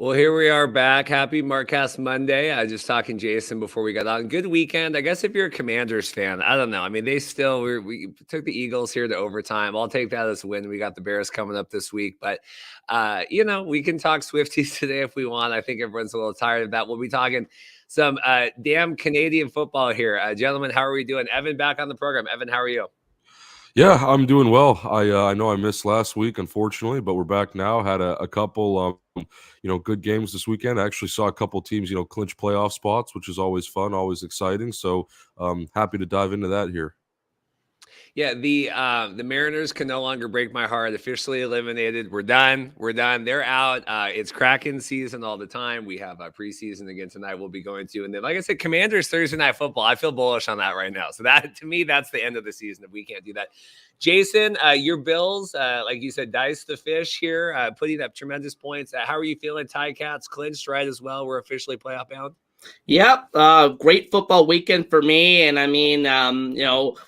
Well, here we are back. Happy Markcast Monday. I was just talking Jason before we got on. Good weekend. I guess if you're a Commanders fan, I don't know. I mean, we took the Eagles here to overtime. I'll take that as a win. We got the Bears coming up this week, but we can talk Swifties today if we want. I think everyone's a little tired of that. We'll be talking some damn Canadian football here, gentlemen. How are we doing? Evan back on the program. Evan, how are you? Yeah, I'm doing well. I know I missed last week, unfortunately, but we're back now. Had a couple, good games this weekend. I actually saw a couple teams, clinch playoff spots, which is always fun, always exciting. So, happy to dive into that here. Yeah, the Mariners can no longer break my heart. Officially eliminated. We're done. They're out. It's Kraken season all the time. We have a preseason again tonight. We'll be going to, and then like I said, Commanders Thursday night football. I feel bullish on that right now. So that to me, that's the end of the season if we can't do that. Jason, your Bills, like you said, dice the fish here, putting up tremendous points. How are you feeling? Ticats clinched right as well. We're officially playoff bound. Yep, great football weekend for me. And I mean,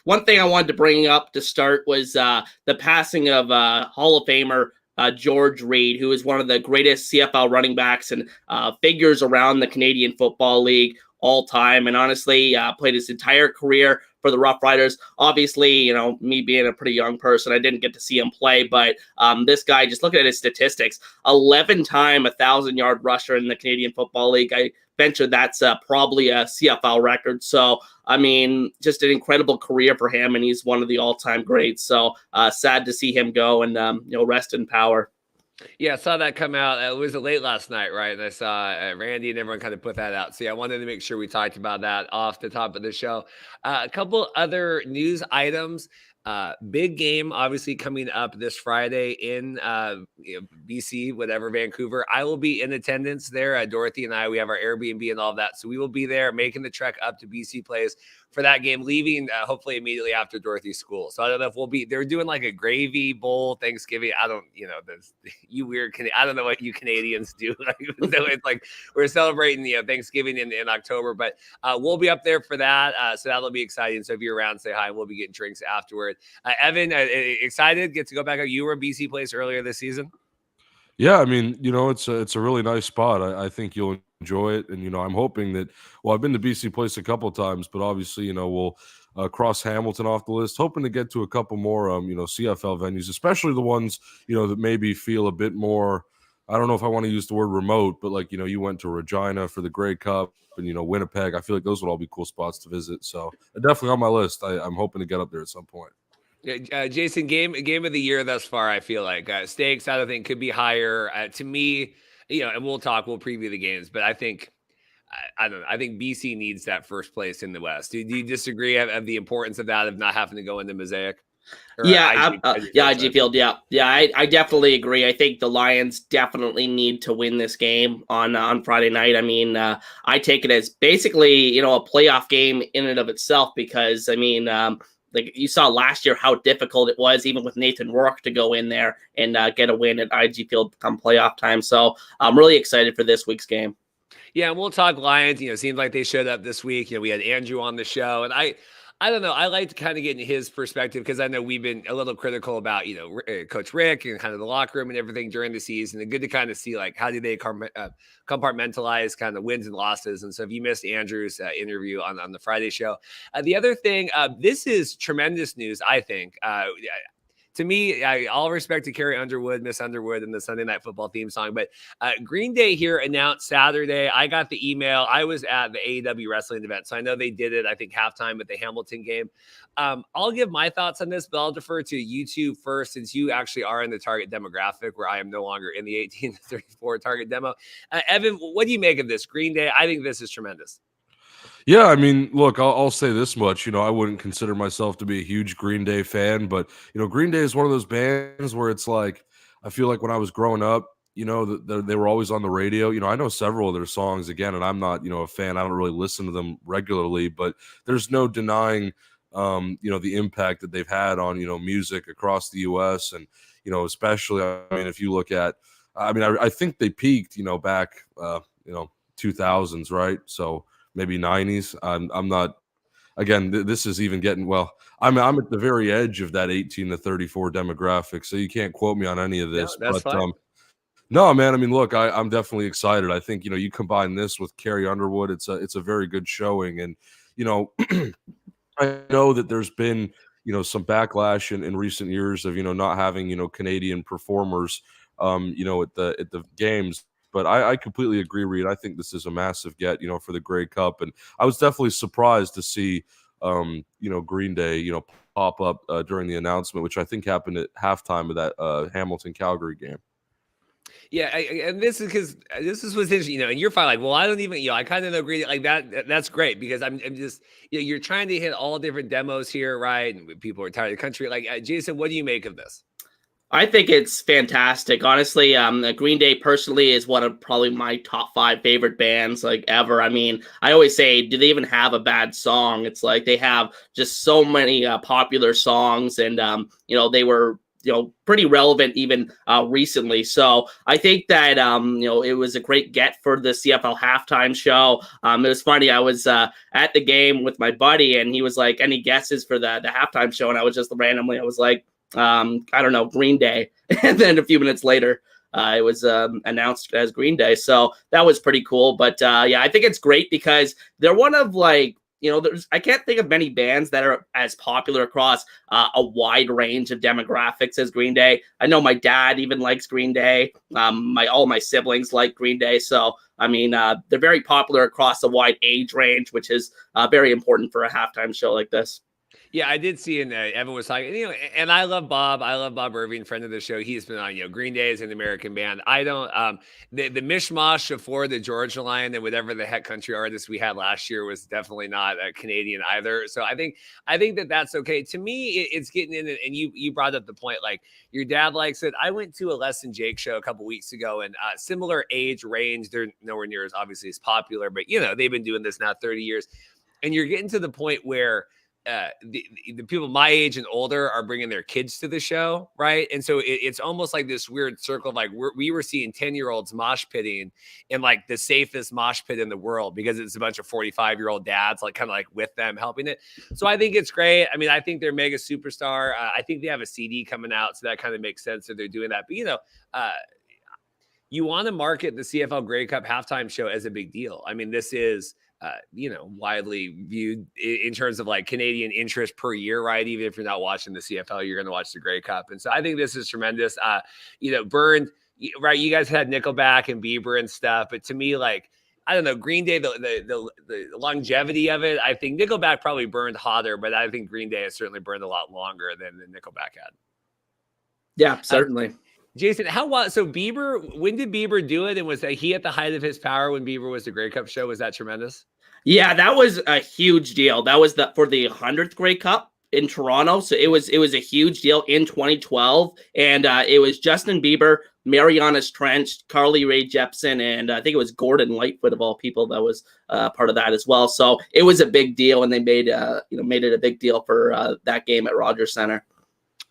one thing I wanted to bring up to start was the passing of Hall of Famer George Reed, who is one of the greatest CFL running backs and figures around the Canadian Football League all time. And honestly, played his entire career for the Roughriders. Obviously, me being a pretty young person, I didn't get to see him play, but this guy, just looking at his statistics, 11-time 1,000-yard rusher in the Canadian Football League. I venture that's probably a CFL record. So, I mean, just an incredible career for him, and he's one of the all-time greats. So, sad to see him go, and, rest in power. Yeah, I saw that come out. It was late last night, right? And I saw Randy and everyone kind of put that out. So, yeah, I wanted to make sure we talked about that off the top of the show. A couple other news items. Big game, obviously, coming up this Friday in BC, whatever, Vancouver. I will be in attendance there. Dorothy and I, we have our Airbnb and all of that. So we will be there making the trek up to BC Place for that game, leaving hopefully immediately after Dorothy's school. So I don't know if they're doing like a gravy bowl Thanksgiving. I don't, I don't know what you Canadians do. So it's like we're celebrating, Thanksgiving in October, but we'll be up there for that. So that'll be exciting. So if you're around, say hi. We'll be getting drinks afterward. Evan, excited? Get to go back. You were at BC Place earlier this season. Yeah, I mean, it's a really nice spot. I think you'll enjoy it, and I'm hoping that. Well, I've been to BC Place a couple of times, but obviously, we'll cross Hamilton off the list. Hoping to get to a couple more, CFL venues, especially the ones that maybe feel a bit more. I don't know if I want to use the word remote, but like you went to Regina for the Grey Cup, and Winnipeg. I feel like those would all be cool spots to visit. So definitely on my list. I'm hoping to get up there at some point. Jason, game of the year thus far, I feel like stakes, I don't think could be higher. To me, and we'll preview the games, but I think, I don't know, I think BC needs that first place in the West. Do you disagree of the importance of that, of not having to go into Mosaic? IG Field. Yeah. I definitely agree. I think the Lions definitely need to win this game on Friday night. I mean, I take it as basically, a playoff game in and of itself, because I mean, like you saw last year how difficult it was, even with Nathan Rourke, to go in there and get a win at IG Field come playoff time. So I'm really excited for this week's game. Yeah, and we'll talk Lions. Seems like they showed up this week. We had Andrew on the show, and I don't know. I like to kind of get in his perspective, because I know we've been a little critical about, Coach Rick and kind of the locker room and everything during the season. And good to kind of see, like, how do they compartmentalize kind of wins and losses. And so if you missed Andrew's interview on the Friday show, the other thing, this is tremendous news, I think. To me, all respect to Carrie Underwood, Miss Underwood, and the Sunday Night Football theme song. But Green Day here announced Saturday. I got the email. I was at the AEW wrestling event, so I know they did it, I think, halftime at the Hamilton game. I'll give my thoughts on this, but I'll defer to you two first, since you actually are in the target demographic, where I am no longer in the 18 to 34 target demo. Evan, what do you make of this? Green Day, I think this is tremendous. Yeah, I mean, look, I'll say this much. I wouldn't consider myself to be a huge Green Day fan, but, Green Day is one of those bands where it's like, I feel like when I was growing up, they were always on the radio. I know several of their songs, again, and I'm not, a fan. I don't really listen to them regularly, but there's no denying, the impact that they've had on, music across the U.S. And, especially, I mean, if you look at, I think they peaked, back, 2000s, right? So maybe 90s. I'm not, again, this is even getting, well, I'm at the very edge of that 18 to 34 demographic, so you can't quote me on any of this. No, that's fine. No, man. I mean, look, I'm definitely excited. I think, you combine this with Carrie Underwood, it's a very good showing. And, I know that there's been, some backlash in recent years of, not having, Canadian performers, at the games. But I completely agree, Reed. I think this is a massive get, for the Grey Cup. And I was definitely surprised to see, Green Day, pop up during the announcement, which I think happened at halftime of that Hamilton Calgary game. Yeah, and this is because this is what's interesting, and you're fine. Like, well, I don't even, I kind of agree. Like that, that's great because I'm just, you're trying to hit all different demos here, right? And people are tired of the country. Like, Jason, what do you make of this? I think it's fantastic. Honestly, Green Day personally is one of probably my top 5 favorite bands like ever. I mean, I always say, do they even have a bad song? It's like they have just so many popular songs, and they were pretty relevant even recently. So I think that it was a great get for the CFL halftime show. It was funny. I was at the game with my buddy, and he was like, "Any guesses for the halftime show?" And I was just randomly, I was like, I don't know, Green Day. And then a few minutes later, it was announced as Green Day. So that was pretty cool. But yeah, I think it's great because they're one of I can't think of many bands that are as popular across a wide range of demographics as Green Day. I know my dad even likes Green Day. All my siblings like Green Day. So, I mean, they're very popular across a wide age range, which is very important for a halftime show like this. Yeah, I did see, and Evan was talking, and I love Bob. I love Bob Irving, friend of the show. He's been on, Green Day is an American band. I don't, the mishmash of for the Georgia Line and whatever the heck country artist we had last year was definitely not a Canadian either. So I think that that's okay. To me, it's getting in it. And you brought up the point, like your dad likes it. I went to a Les and Jake show a couple weeks ago, and similar age range. They're nowhere near as obviously as popular, but they've been doing this now 30 years, and you're getting to the point where the people my age and older are bringing their kids to the show, right? And so it's almost like this weird circle of like we were seeing 10-year-olds mosh pitting in like the safest mosh pit in the world because it's a bunch of 45-year-old dads like kind of like with them helping it. So I think it's great. I mean, I think they're mega superstar. I think they have a CD coming out, so that kind of makes sense that they're doing that. But you want to market the CFL Grey Cup halftime show as a big deal. I mean, this is widely viewed in terms of like Canadian interest per year, right? Even if you're not watching the CFL, you're going to watch the Grey Cup. And so I think this is tremendous. Burned, right? You guys had Nickelback and Bieber and stuff, but to me, like, I don't know, Green Day, the longevity of it, I think Nickelback probably burned hotter, but I think Green Day has certainly burned a lot longer than the Nickelback had. Yeah, certainly. Jason, so Bieber, when did Bieber do it? And was he at the height of his power when Bieber was the Grey Cup show? Was that tremendous? Yeah, that was a huge deal. That was for the 100th Grey Cup in Toronto. So it was a huge deal in 2012. And it was Justin Bieber, Marianas Trench, Carly Rae Jepsen, and I think it was Gordon Lightfoot of all people that was part of that as well. So it was a big deal, and they made it a big deal for that game at Rogers Center.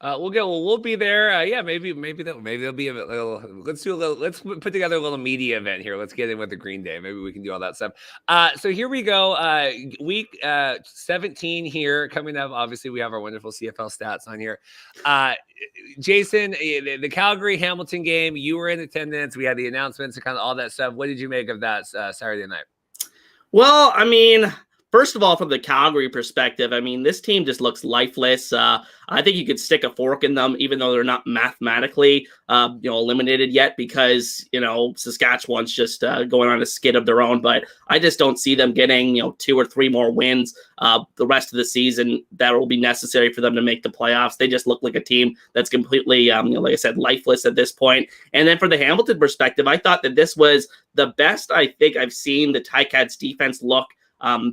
We'll be there. Yeah, maybe there'll be a little. Let's put together a little media event here. Let's get in with the Green Day. Maybe we can do all that stuff. So here we go. Week 17 here coming up. Obviously, we have our wonderful CFL stats on here. Jason, the Calgary Hamilton game. You were in attendance. We had the announcements and kind of all that stuff. What did you make of that Saturday night? Well, I mean, first of all, from the Calgary perspective, I mean, this team just looks lifeless. I think you could stick a fork in them, even though they're not mathematically, eliminated yet, because Saskatchewan's just going on a skid of their own. But I just don't see them getting 2 or 3 more wins the rest of the season that will be necessary for them to make the playoffs. They just look like a team that's completely, like I said, lifeless at this point. And then for the Hamilton perspective, I thought that this was the best I think I've seen the Ticats defense look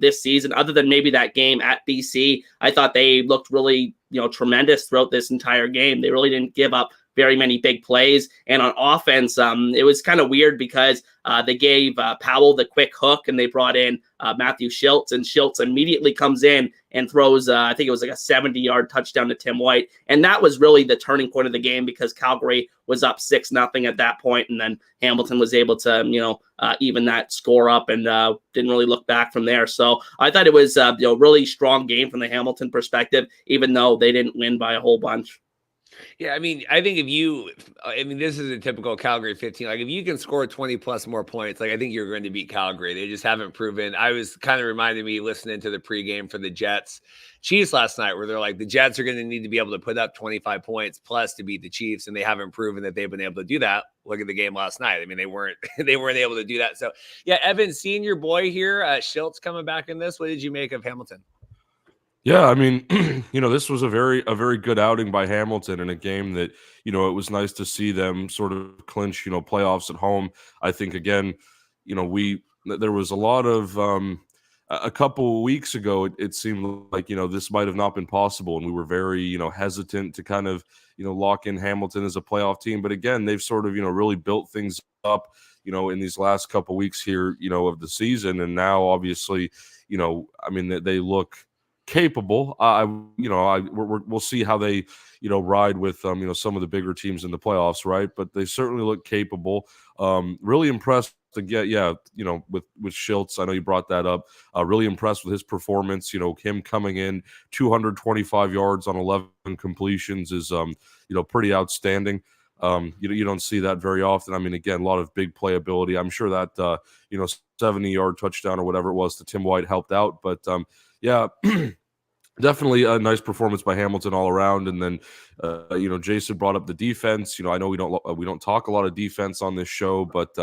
this season, other than maybe that game at BC. I thought they looked really, tremendous throughout this entire game. They really didn't give up very many big plays. And on offense, it was kind of weird because they gave Powell the quick hook, and they brought in Matthew Schultz, and Schultz immediately comes in and throws, I think it was like a 70-yard touchdown to Tim White. And that was really the turning point of the game because Calgary was up 6-0 at that point, and then Hamilton was able to, even that score up and didn't really look back from there. So I thought it was a really strong game from the Hamilton perspective, even though they didn't win by a whole bunch. Yeah, I mean, I think this is a typical Calgary 15. Like, if you can score 20 plus more points, like, I think you're going to beat Calgary. They just haven't proven. I was kind of reminding me listening to the pregame for the Jets Chiefs last night, where they're like, the Jets are going to need to be able to put up 25 points plus to beat the Chiefs, and they haven't proven that they've been able to do that. Look at the game last night. I mean, they weren't they weren't able to do that. So, yeah, Evan, seeing your boy here, Schiltz coming back in this, what did you make of Hamilton? Yeah, I mean, this was a very good outing by Hamilton in a game that, it was nice to see them sort of clinch, playoffs at home. I think again, there was a lot of a couple of weeks ago, it seemed like, this might have not been possible, and we were very, hesitant to kind of, lock in Hamilton as a playoff team. But again, they've sort of, really built things up, in these last couple of weeks here, of the season, and now obviously, I mean, they look capable. We'll see how they, ride with some of the bigger teams in the playoffs, right? But they certainly look capable. Really impressed to get, with Schiltz. I know you brought that up. Really impressed with his performance. Him coming in 225 yards on 11 completions is pretty outstanding. You don't see that very often. I mean, again, a lot of big playability. I'm sure that 70-yard touchdown or whatever it was to Tim White helped out, but yeah, definitely a nice performance by Hamilton all around. And then, Jason brought up the defense. I know we don't talk a lot of defense on this show, but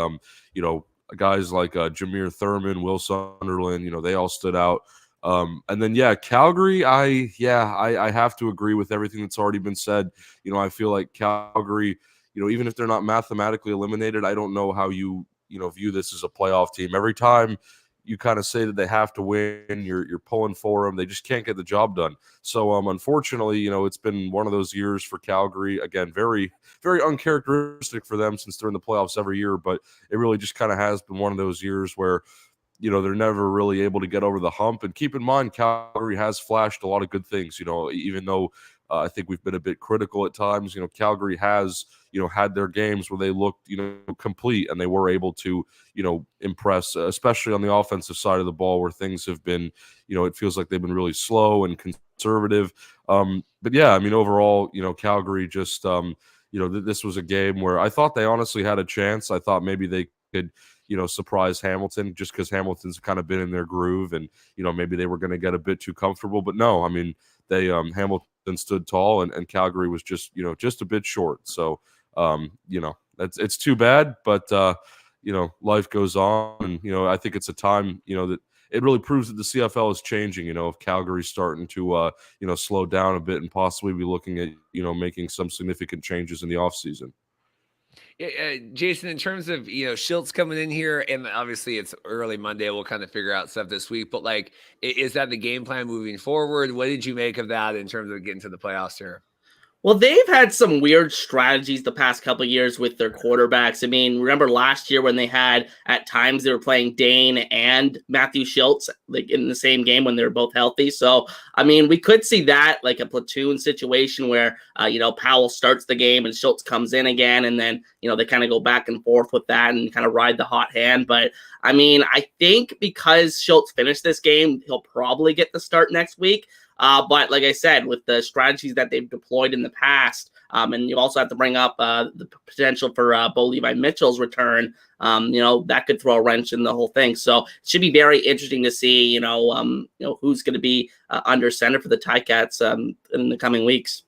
guys like Jameer Thurman, Will Sunderland, they all stood out. And then, Calgary, I have to agree with everything that's already been said. I feel like Calgary, even if they're not mathematically eliminated, I don't know how you view this as a playoff team. Every time you kind of say that they have to win, you're pulling for them. They just can't get the job done. So, unfortunately, it's been one of those years for Calgary. Again, very, very uncharacteristic for them since they're in the playoffs every year. But it really just kind of has been one of those years where, they're never really able to get over the hump. And keep in mind, Calgary has flashed a lot of good things, even though I think we've been a bit critical at times. Calgary has, had their games where they looked, complete, and they were able to, impress, especially on the offensive side of the ball where things have been, it feels like they've been really slow and conservative. But yeah, I mean, overall, Calgary just, this was a game where I thought they honestly had a chance. I thought maybe they could, surprise Hamilton just because Hamilton's kind of been in their groove, and, maybe they were going to get a bit too comfortable. But no, I mean, they Hamilton stood tall, and Calgary was just, just a bit short. So, it's too bad, but, life goes on. And, I think it's a time, that it really proves that the CFL is changing. If Calgary's starting to, slow down a bit and possibly be looking at, making some significant changes in the offseason. Jason, in terms of, Schiltz coming in here, and obviously it's early Monday, we'll kind of figure out stuff this week, but like, is that the game plan moving forward? What did you make of that in terms of getting to the playoffs here? Well, they've had some weird strategies the past couple of years with their quarterbacks. I mean, remember last year when they had, at times, they were playing Dane and Matthew Schiltz like in the same game when they were both healthy. So, I mean, we could see that like a platoon situation where, Powell starts the game and Schiltz comes in again. And then, they kind of go back and forth with that and kind of ride the hot hand. But, I mean, I think because Schiltz finished this game, he'll probably get the start next week. But like I said, with the strategies that they've deployed in the past, and you also have to bring up the potential for Bo Levi Mitchell's return, that could throw a wrench in the whole thing. So it should be very interesting to see, who's going to be under center for the Ticats in the coming weeks.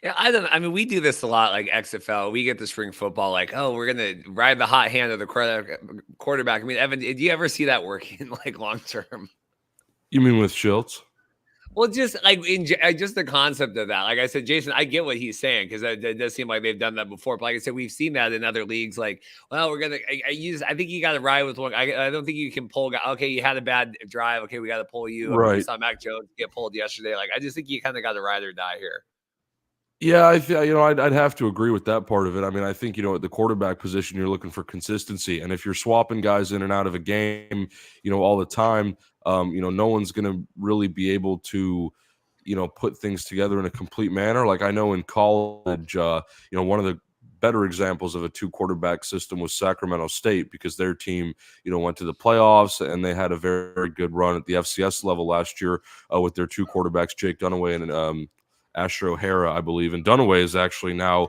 Yeah, I mean, we do this a lot, like XFL. We get the spring football, like, oh, we're gonna ride the hot hand of the quarterback. I mean, Evan, did you ever see that working like long term? You mean with Schiltz? Well, just like just the concept of that. Like I said, Jason, I get what he's saying because it does seem like they've done that before. But like I said, we've seen that in other leagues. Like, well, we're gonna. I think you got to ride with one. I don't think you can pull. Okay, you had a bad drive. Okay, we got to pull you. Right. We saw Mac Jones get pulled yesterday. Like, I just think you kind of got to ride or die here. Yeah, I'd have to agree with that part of it. I mean, I think, at the quarterback position, you're looking for consistency. And if you're swapping guys in and out of a game, all the time, no one's going to really be able to, put things together in a complete manner. Like I know in college, one of the better examples of a 2-quarterback system was Sacramento State because their team, went to the playoffs and they had a very, very good run at the FCS level last year with their 2 quarterbacks, Jake Dunaway Astro Hara, I believe, and Dunaway is actually now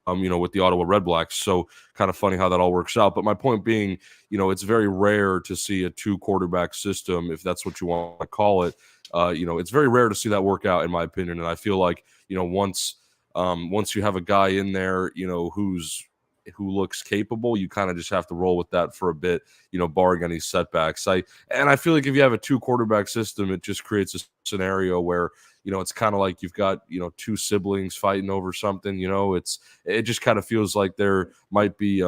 with the Ottawa REDBLACKS. So kind of funny how that all works out. But my point being, it's very rare to see a 2-quarterback system, if that's what you want to call it. It's very rare to see that work out, in my opinion. And I feel like, once you have a guy in there, who looks capable, you kind of just have to roll with that for a bit, barring any setbacks. I feel like if you have a 2-quarterback system, it just creates a scenario where, it's kind of like you've got, 2 siblings fighting over something. It just kind of feels like there might be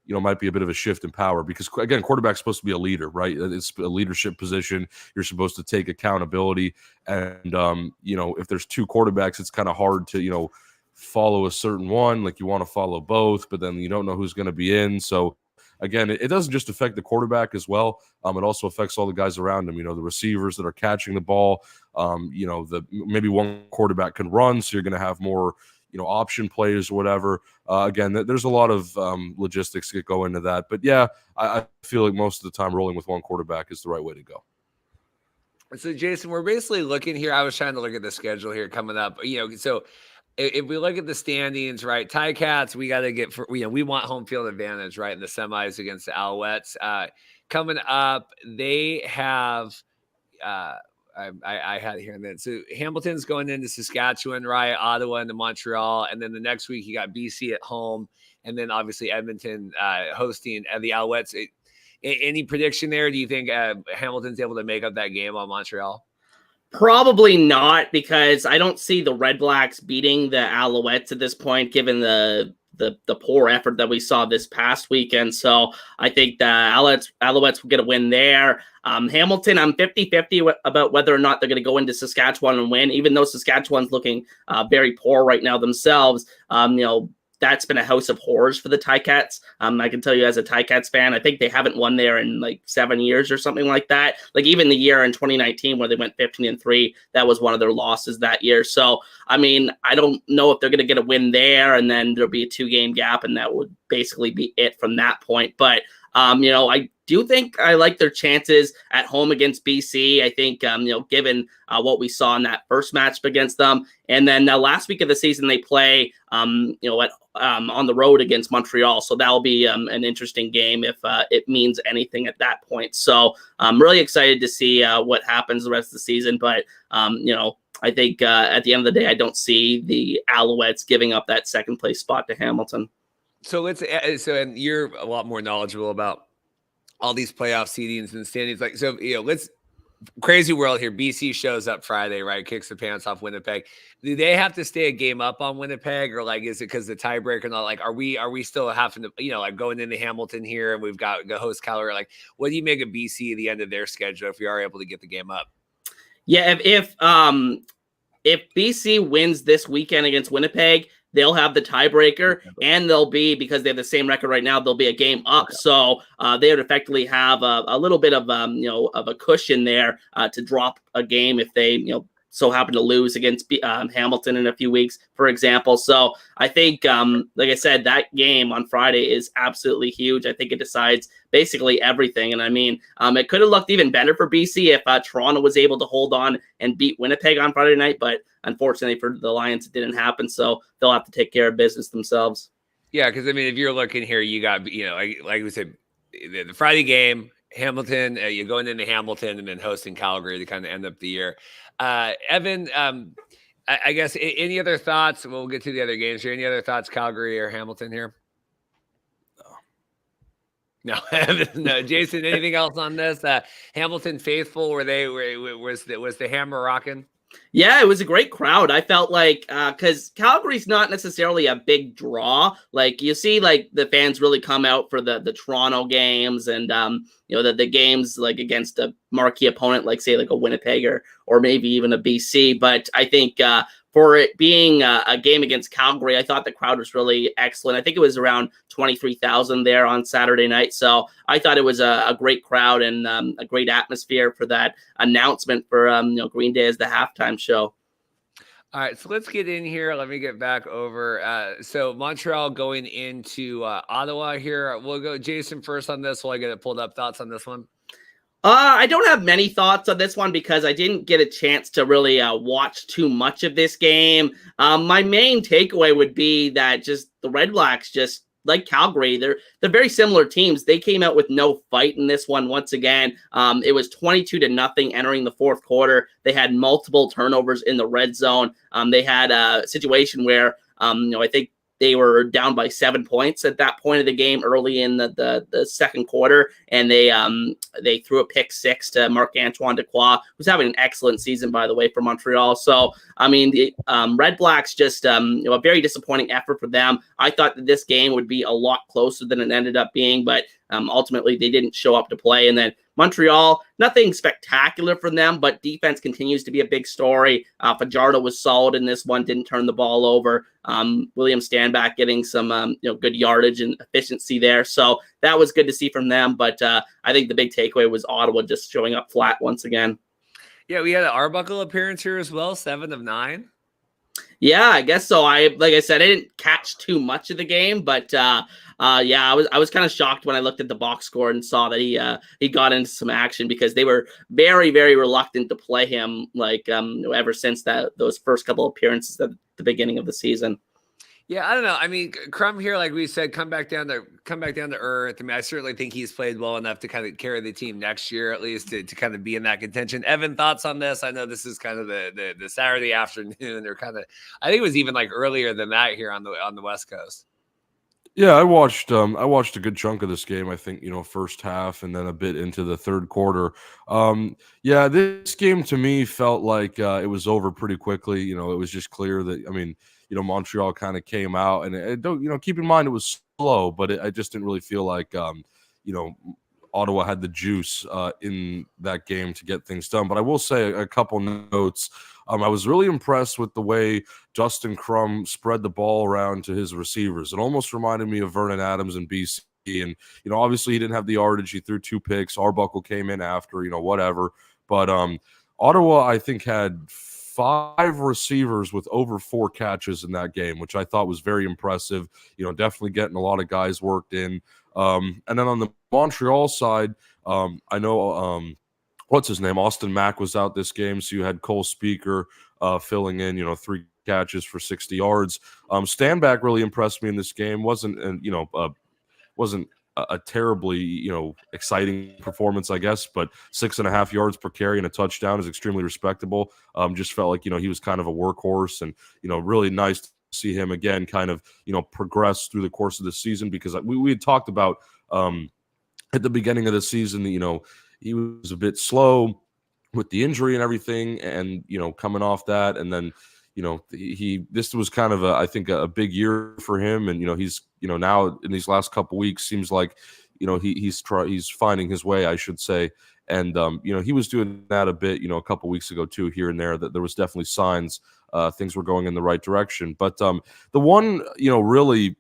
might be a bit of a shift in power, because again, quarterback's supposed to be a leader, right? It's a leadership position. You're supposed to take accountability. And, if there's 2 quarterbacks, it's kind of hard to, follow a certain one. Like, you want to follow both, but then you don't know who's going to be in. So again, it doesn't just affect the quarterback as well. It also affects all the guys around him, the receivers that are catching the ball. Maybe one quarterback can run, so you're going to have more, option plays or whatever. Again, there's a lot of logistics that go into that. But yeah, I feel like most of the time rolling with one quarterback is the right way to go. So Jason, we're basically looking here. I was trying to look at the schedule here coming up. So if we look at the standings, right, Ticats, we got to get we want home field advantage, right, in the semis against the Alouettes. Coming up, they have I had it here and then. So Hamilton's going into Saskatchewan, right, Ottawa into Montreal, and then the next week you got BC at home, and then obviously Edmonton hosting the Alouettes. Any prediction there? Do you think Hamilton's able to make up that game on Montreal? Probably not, because I don't see the REDBLACKS beating the Alouettes at this point, given the poor effort that we saw this past weekend. So I think the Alouettes will get a win there. Hamilton, I'm 50-50 about whether or not they're going to go into Saskatchewan and win, even though Saskatchewan's looking very poor right now themselves. That's been a house of horrors for the Ticats. I can tell you as a Ticats fan, I think they haven't won there in like 7 years or something like that. Like even the year in 2019 where they went 15-3, that was one of their losses that year. So, I mean, I don't know if they're going to get a win there, and then there'll be a 2-game gap, and that would basically be it from that point. But, I do think I like their chances at home against BC. I think, given what we saw in that first match against them. And then last week of the season, they play, on the road against Montreal. So that'll be an interesting game if it means anything at that point. So I'm really excited to see what happens the rest of the season. But, I think at the end of the day, I don't see the Alouettes giving up that second place spot to Hamilton. So and you're a lot more knowledgeable about all these playoff seedings and standings. Like, so, crazy world here. BC shows up Friday, right? Kicks the pants off Winnipeg. Do they have to stay a game up on Winnipeg, or like, is it because the tiebreaker and all? Like, are we still having to, like going into Hamilton here, and we've got the host Calgary? Like, what do you make of BC at the end of their schedule if we are able to get the game up? Yeah, if BC wins this weekend against Winnipeg, they'll have the tiebreaker, and they'll be, because they have the same record right now, they'll be a game up. Okay. So they would effectively have a little bit of of a cushion there to drop a game if they so happen to lose against Hamilton in a few weeks, for example. So I think, like I said, that game on Friday is absolutely huge. I think it decides basically everything. And I mean, it could have looked even better for BC if Toronto was able to hold on and beat Winnipeg on Friday night. But unfortunately for the Lions, it didn't happen. So they'll have to take care of business themselves. Yeah, because I mean, if you're looking here, you got, like we said, the Friday game, Hamilton, you're going into Hamilton and then hosting Calgary to kind of end up the year. Evan, I guess any other thoughts? We'll get to the other games here. Any other thoughts, Calgary or Hamilton here? No. No. Jason, anything else on this? Hamilton faithful, was the hammer rocking? Yeah, it was a great crowd. I felt like, because Calgary's not necessarily a big draw. Like, you see, like, the fans really come out for the Toronto games and, the games, like, against a marquee opponent, like, say, like a Winnipeg or maybe even a BC. But I think for it being a game against Calgary, I thought the crowd was really excellent. I think it was around 23,000 there on Saturday night. So I thought it was a great crowd and a great atmosphere for that announcement for Green Day as the halftime show. All right, so let's get in here. Let me get back over. So Montreal going into Ottawa here. We'll go Jason first on this while I get it pulled up. Thoughts on this one? I don't have many thoughts on this one because I didn't get a chance to really watch too much of this game. My main takeaway would be that just the Red Blacks, just like Calgary, they're very similar teams. They came out with no fight in this one once again. It was 22-0 entering the fourth quarter. They had multiple turnovers in the red zone. They had a situation where I think they were down by 7 points at that point of the game early in the second quarter, and they threw a pick six to Marc-Antoine Dequoy, who's having an excellent season, by the way, for Montreal. So, I mean, the Red Blacks just a very disappointing effort for them. I thought that this game would be a lot closer than it ended up being, but ultimately they didn't show up to play. And then Montreal, nothing spectacular from them, but defense continues to be a big story. Fajardo was solid in this one, didn't turn the ball over. William Stanback getting some good yardage and efficiency there. So that was good to see from them. But I think the big takeaway was Ottawa just showing up flat once again. Yeah, we had an Arbuckle appearance here as well, 7 of 9. Yeah, I guess so. Like I said, I didn't catch too much of the game, but I was kind of shocked when I looked at the box score and saw that he got into some action because they were very, very reluctant to play him ever since those first couple appearances at the beginning of the season. Yeah, I don't know. I mean, Crum here, like we said, come back down to earth. I mean, I certainly think he's played well enough to kind of carry the team next year, at least to kind of be in that contention. Evan, thoughts on this? I know this is kind of the Saturday afternoon, or kind of, I think it was even like earlier than that here on the West Coast. Yeah, I watched a good chunk of this game. I think, first half and then a bit into the third quarter. Yeah, this game to me felt like it was over pretty quickly. It was just clear that, I mean, Montreal kind of came out, and it don't, keep in mind it was slow, but I just didn't really feel like, Ottawa had the juice in that game to get things done. But I will say a couple notes. I was really impressed with the way Justin Crum spread the ball around to his receivers. It almost reminded me of Vernon Adams in BC. And, obviously he didn't have the yardage. He threw 2 picks. Arbuckle came in after, whatever. But Ottawa, I think, had 5 receivers with over 4 catches in that game, which I thought was very impressive. Definitely getting a lot of guys worked in. And then on the Montreal side, I know what's his name? Austin Mack was out this game, so you had Cole Speaker filling in, 3 catches for 60 yards. Stanback really impressed me in this game. Wasn't a terribly, exciting performance, I guess, but 6.5 yards per carry and a touchdown is extremely respectable. Just felt like, he was kind of a workhorse, and, really nice to see him again kind of, progress through the course of the season, because we had talked about at the beginning of the season, he was a bit slow with the injury and everything, and, coming off that, and then, this was kind of I think a big year for him, and he's now in these last couple weeks seems like he's finding his way, I should say, and he was doing that a bit a couple weeks ago too, here and there, that there was definitely signs things were going in the right direction. But the one really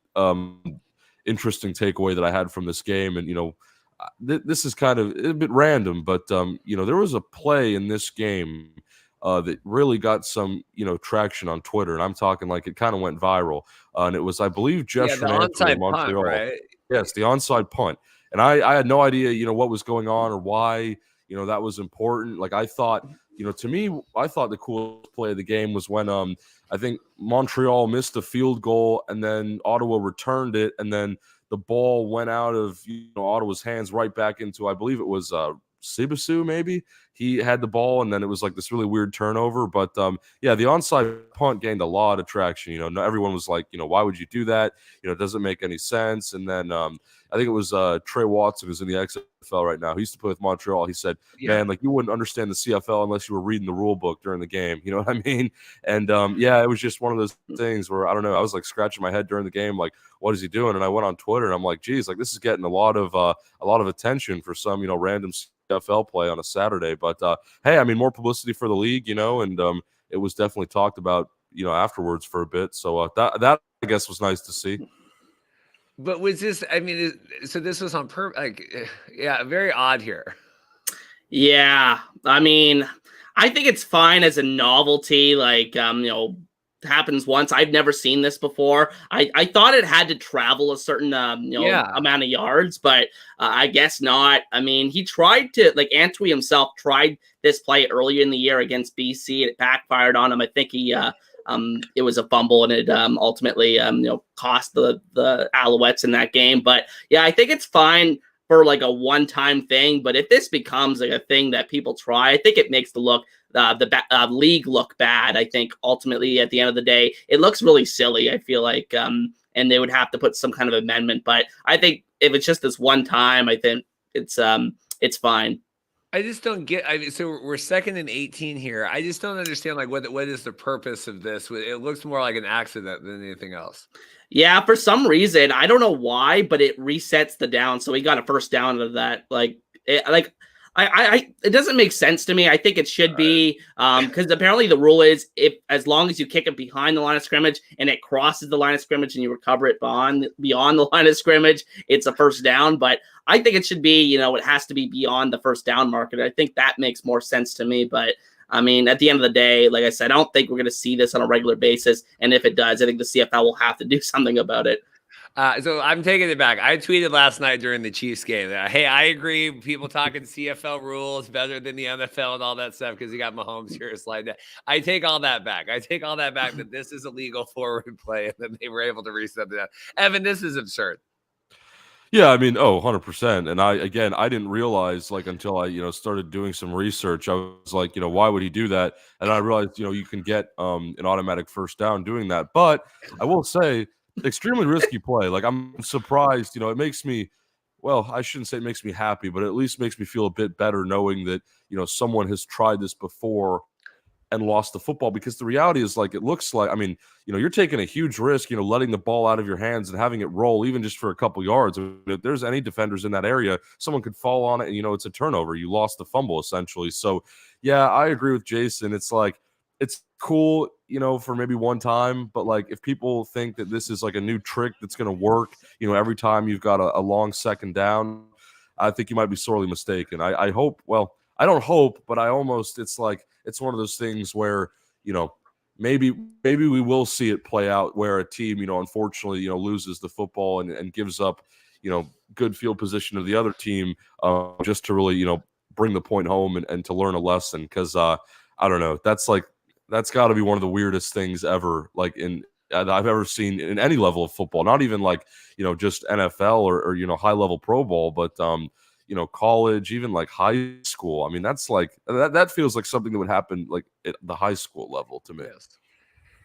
interesting takeaway that I had from this game, and this is kind of a bit random, but there was a play in this game that really got some, traction on Twitter, and I'm talking like it kind of went viral. And it was, I believe, Jess the onside Montreal. punt, right? Yes, the onside punt. And I had no idea, what was going on or why, that was important. Like, I thought, to me, I thought the coolest play of the game was when I think Montreal missed a field goal, and then Ottawa returned it, and then the ball went out of Ottawa's hands right back into, I believe it was Sibasu, maybe. He had the ball, and then it was like this really weird turnover. But yeah, the onside punt gained a lot of traction. Everyone was like, why would you do that? It doesn't make any sense. And then I think it was Trey Watson, who's in the XFL right now. He used to play with Montreal. He said, man, like, you wouldn't understand the CFL unless you were reading the rule book during the game. You know what I mean? And yeah, it was just one of those things where, I don't know, I was like scratching my head during the game, like, what is he doing? And I went on Twitter, and I'm like, geez, like, this is getting a lot of attention for some, random CFL play on a Saturday. But hey, I mean, more publicity for the league, and it was definitely talked about, afterwards for a bit. So that I guess was nice to see. But was this, I mean, so this was on purpose, like, yeah, very odd here. Yeah, I mean, I think it's fine as a novelty, like, happens once. I've never seen this before. I thought it had to travel a certain amount of yards, but I guess not. I mean, he tried to, like, Antwi himself tried this play earlier in the year against BC, and it backfired on him. I think it was a fumble, and it ultimately cost the Alouettes in that game. But yeah, I think it's fine for like a one-time thing. But if this becomes like a thing that people try, I think it makes the league look bad. I think ultimately at the end of the day, it looks really silly. I feel like, and they would have to put some kind of amendment. But I think if it's just this one time, I think it's fine. I just don't get. So we're 2nd and 18 here. I just don't understand, like, what is the purpose of this? It looks more like an accident than anything else. Yeah, for some reason, I don't know why, but it resets the down. So he got a first down out of that. It doesn't make sense to me. I think it should be because apparently the rule is as long as you kick it behind the line of scrimmage and it crosses the line of scrimmage and you recover it beyond the line of scrimmage, it's a first down. But I think it should be, it has to be beyond the first down marker. I think that makes more sense to me. But I mean, at the end of the day, like I said, I don't think we're going to see this on a regular basis. And if it does, I think the CFL will have to do something about it. So I'm taking it back. I tweeted last night during the Chiefs game. Hey, I agree. People talking CFL rules better than the NFL and all that stuff because you got Mahomes here sliding. I take all that back. I take all that back that this is a legal forward play and then they were able to reset it. Evan, this is absurd. Yeah, I mean, 100%. And I didn't realize, like, until I, started doing some research, I was like, why would he do that? And I realized, you can get an automatic first down doing that. But I will say, extremely risky play. Like, I'm surprised, it makes me, well, I shouldn't say it makes me happy, but it at least makes me feel a bit better knowing that, someone has tried this before and lost the football, because the reality is, like, it looks like, I mean, you're taking a huge risk, letting the ball out of your hands and having it roll even just for a couple yards. If there's any defenders in that area, someone could fall on it and, it's a turnover. You lost the fumble essentially. So yeah, I agree with Jason. It's like, it's cool, for maybe one time, but like, if people think that this is like a new trick that's going to work, every time you've got a long second down, I think you might be sorely mistaken. I hope, well, I don't hope, but it's like, it's one of those things where, maybe we will see it play out where a team, unfortunately, loses the football and gives up, good field position to the other team, just to really, bring the point home and to learn a lesson. Cause I don't know, that's gotta be one of the weirdest things ever, like I've ever seen in any level of football, not even like, just NFL or high level pro ball, but, college, even like high school. I mean, that's like that feels like something that would happen like at the high school level to me.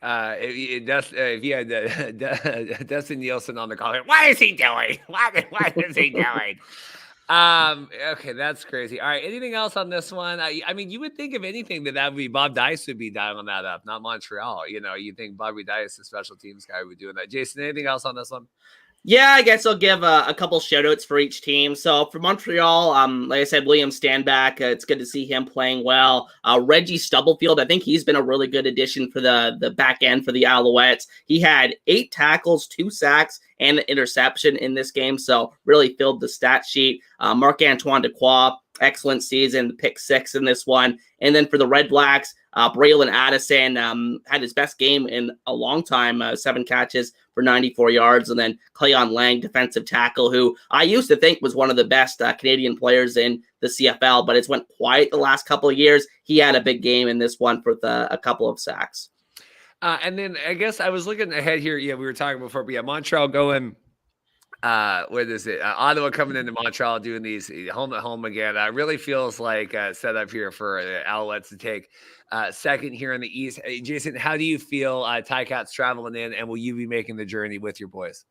If you had Dustin Nielsen on the call, what is he doing? What is he doing? Okay, that's crazy. All right, anything else on this one? I mean, you would think, if anything, that would be Bob Dice would be dialing that up, not Montreal. You think Bobby Dice, the special teams guy, would be doing that. Jason, anything else on this one? Yeah, I guess I'll give a couple shout outs for each team. So for Montreal, like I said, William Stanback, it's good to see him playing well. Reggie Stubblefield, I think he's been a really good addition for the back end for the Alouettes. He had 8 tackles, 2 sacks, and an interception in this game, so really filled the stat sheet. Marc-Antoine Dequoy, excellent season, pick 6 in this one. And then for the Red Blacks, Braylon Addison had his best game in a long time, 7 catches for 94 yards. And then Cleon Lang, defensive tackle, who I used to think was one of the best Canadian players in the CFL, but it's went quiet the last couple of years. He had a big game in this one with a couple of sacks. And then I guess I was looking ahead here. Yeah, we were talking before, but yeah, Montreal going. What is it? Ottawa coming into Montreal doing these home at home again. Really feels like set up here for Alouettes to take second here in the East. Jason, how do you feel Ticats traveling in, and will you be making the journey with your boys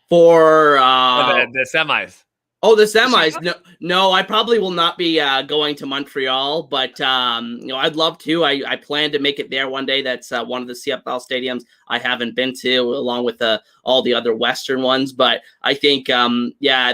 for the semis? Oh, the semis. No, I probably will not be going to Montreal, but I'd love to. I plan to make it there one day. That's one of the CFL stadiums I haven't been to, along with all the other Western ones. But I think, at